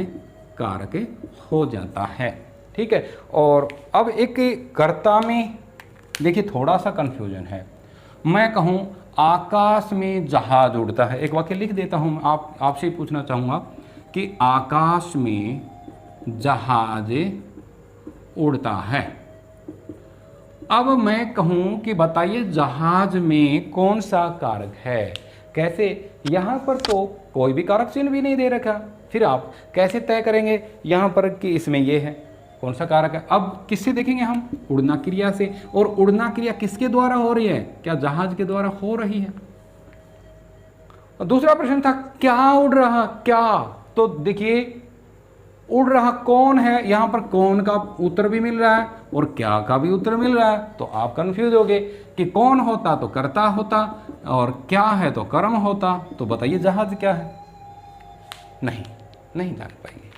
कारक हो जाता है। ठीक है, और अब एक कर्ता में देखिए थोड़ा सा कंफ्यूजन है। मैं कहूँ आकाश में जहाज उड़ता है, एक वाक्य लिख देता हूँ, आपसे ही पूछना चाहूँगा कि आकाश में जहाज उड़ता है। अब मैं कहूँ कि बताइए जहाज में कौन सा कारक है, कैसे, यहाँ पर तो कोई भी कारक चिन्ह भी नहीं दे रखा, फिर आप कैसे तय करेंगे यहाँ पर कि इसमें ये है, कौन सा कारक है। अब किससे देखेंगे हम, उड़ना क्रिया से, और उड़ना क्रिया किसके द्वारा हो रही है, क्या जहाज के द्वारा हो रही है। और दूसरा प्रश्न था क्या उड़ रहा, क्या, तो देखिए उड़ रहा कौन है, यहाँ पर कौन का उत्तर भी मिल रहा है और क्या का भी उत्तर मिल रहा है, तो आप कंफ्यूज हो गए कि कौन होता तो कर्ता होता और क्या है तो कर्म होता। तो बताइए जहाज क्या है, नहीं जान पाएंगे,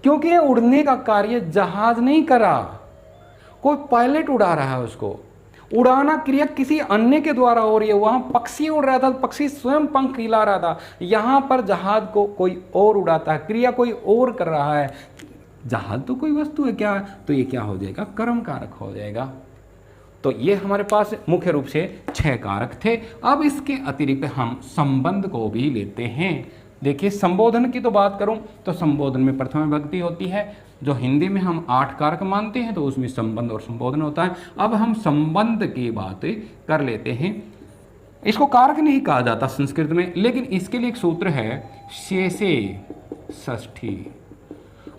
क्योंकि उड़ने का कार्य जहाज नहीं करा, कोई पायलट उड़ा रहा है, उसको उड़ाना क्रिया किसी अन्य के द्वारा हो रही है। वहां पक्षी उड़ रहा था, पक्षी स्वयं पंख हिला रहा था, यहां पर जहाज को कोई और उड़ाता है, क्रिया कोई और कर रहा है। जहाज तो कोई वस्तु है क्या, तो ये क्या हो जाएगा, कर्म कारक हो जाएगा। तो ये हमारे पास मुख्य रूप से 6 कारक थे। अब इसके अतिरिक्त हम संबंध को भी लेते हैं। देखिए संबोधन की तो बात करूं तो संबोधन में प्रथम विभक्ति होती है, जो हिंदी में हम 8 कारक मानते हैं, तो उसमें संबंध और संबोधन होता है। अब हम संबंध की बात कर लेते हैं। इसको कारक नहीं कहा जाता संस्कृत में, लेकिन इसके लिए एक सूत्र है शेषे षष्ठी।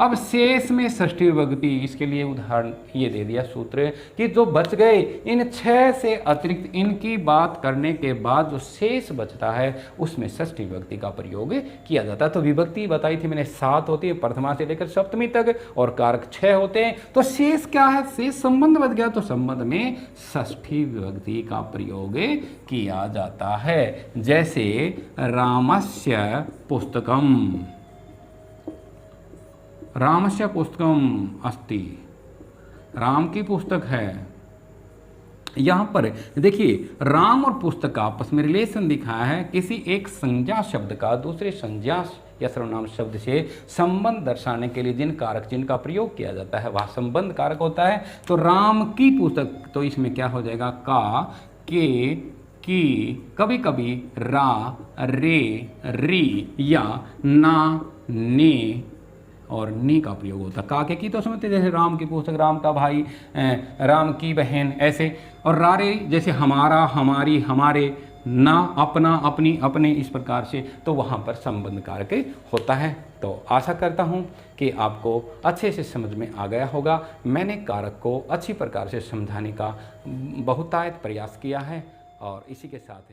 अब शेष में षष्ठी विभक्ति, इसके लिए उदाहरण ये दे दिया सूत्र कि जो बच गए, इन 6 से अतिरिक्त इनकी बात करने के बाद जो शेष बचता है उसमें षष्ठी विभक्ति का प्रयोग किया जाता है। तो विभक्ति बताई थी मैंने 7 होती है, प्रथमा से लेकर सप्तमी तक, और कारक 6 होते हैं। तो शेष क्या है, शेष संबंध बच गया, तो संबंध में षष्ठी विभक्ति का प्रयोग किया जाता है। जैसे रामस्य पुस्तकम, रामस्य पुस्तकम अस्ति, राम की पुस्तक है। यहाँ पर देखिए राम और पुस्तक का आपस में रिलेशन दिखाया है, किसी एक संज्ञा शब्द का दूसरे संज्ञा या सर्वनाम शब्द से संबंध दर्शाने के लिए जिन कारक चिन्ह का प्रयोग किया जाता है वह संबंध कारक होता है। तो राम की पुस्तक, तो इसमें क्या हो जाएगा, का, के, की, कभी कभी रा, रे, री या ना, ने और नी का प्रयोग होता है। का के की तो समझते, जैसे राम की पुस्तक, राम का भाई, राम की बहन, ऐसे। और रारे जैसे हमारा, हमारी, हमारे, ना, अपना, अपनी, अपने, इस प्रकार से, तो वहाँ पर संबंध कारक होता है। तो आशा करता हूँ कि आपको अच्छे से समझ में आ गया होगा। मैंने कारक को अच्छी प्रकार से समझाने का बहुतायत प्रयास किया है और इसी के साथ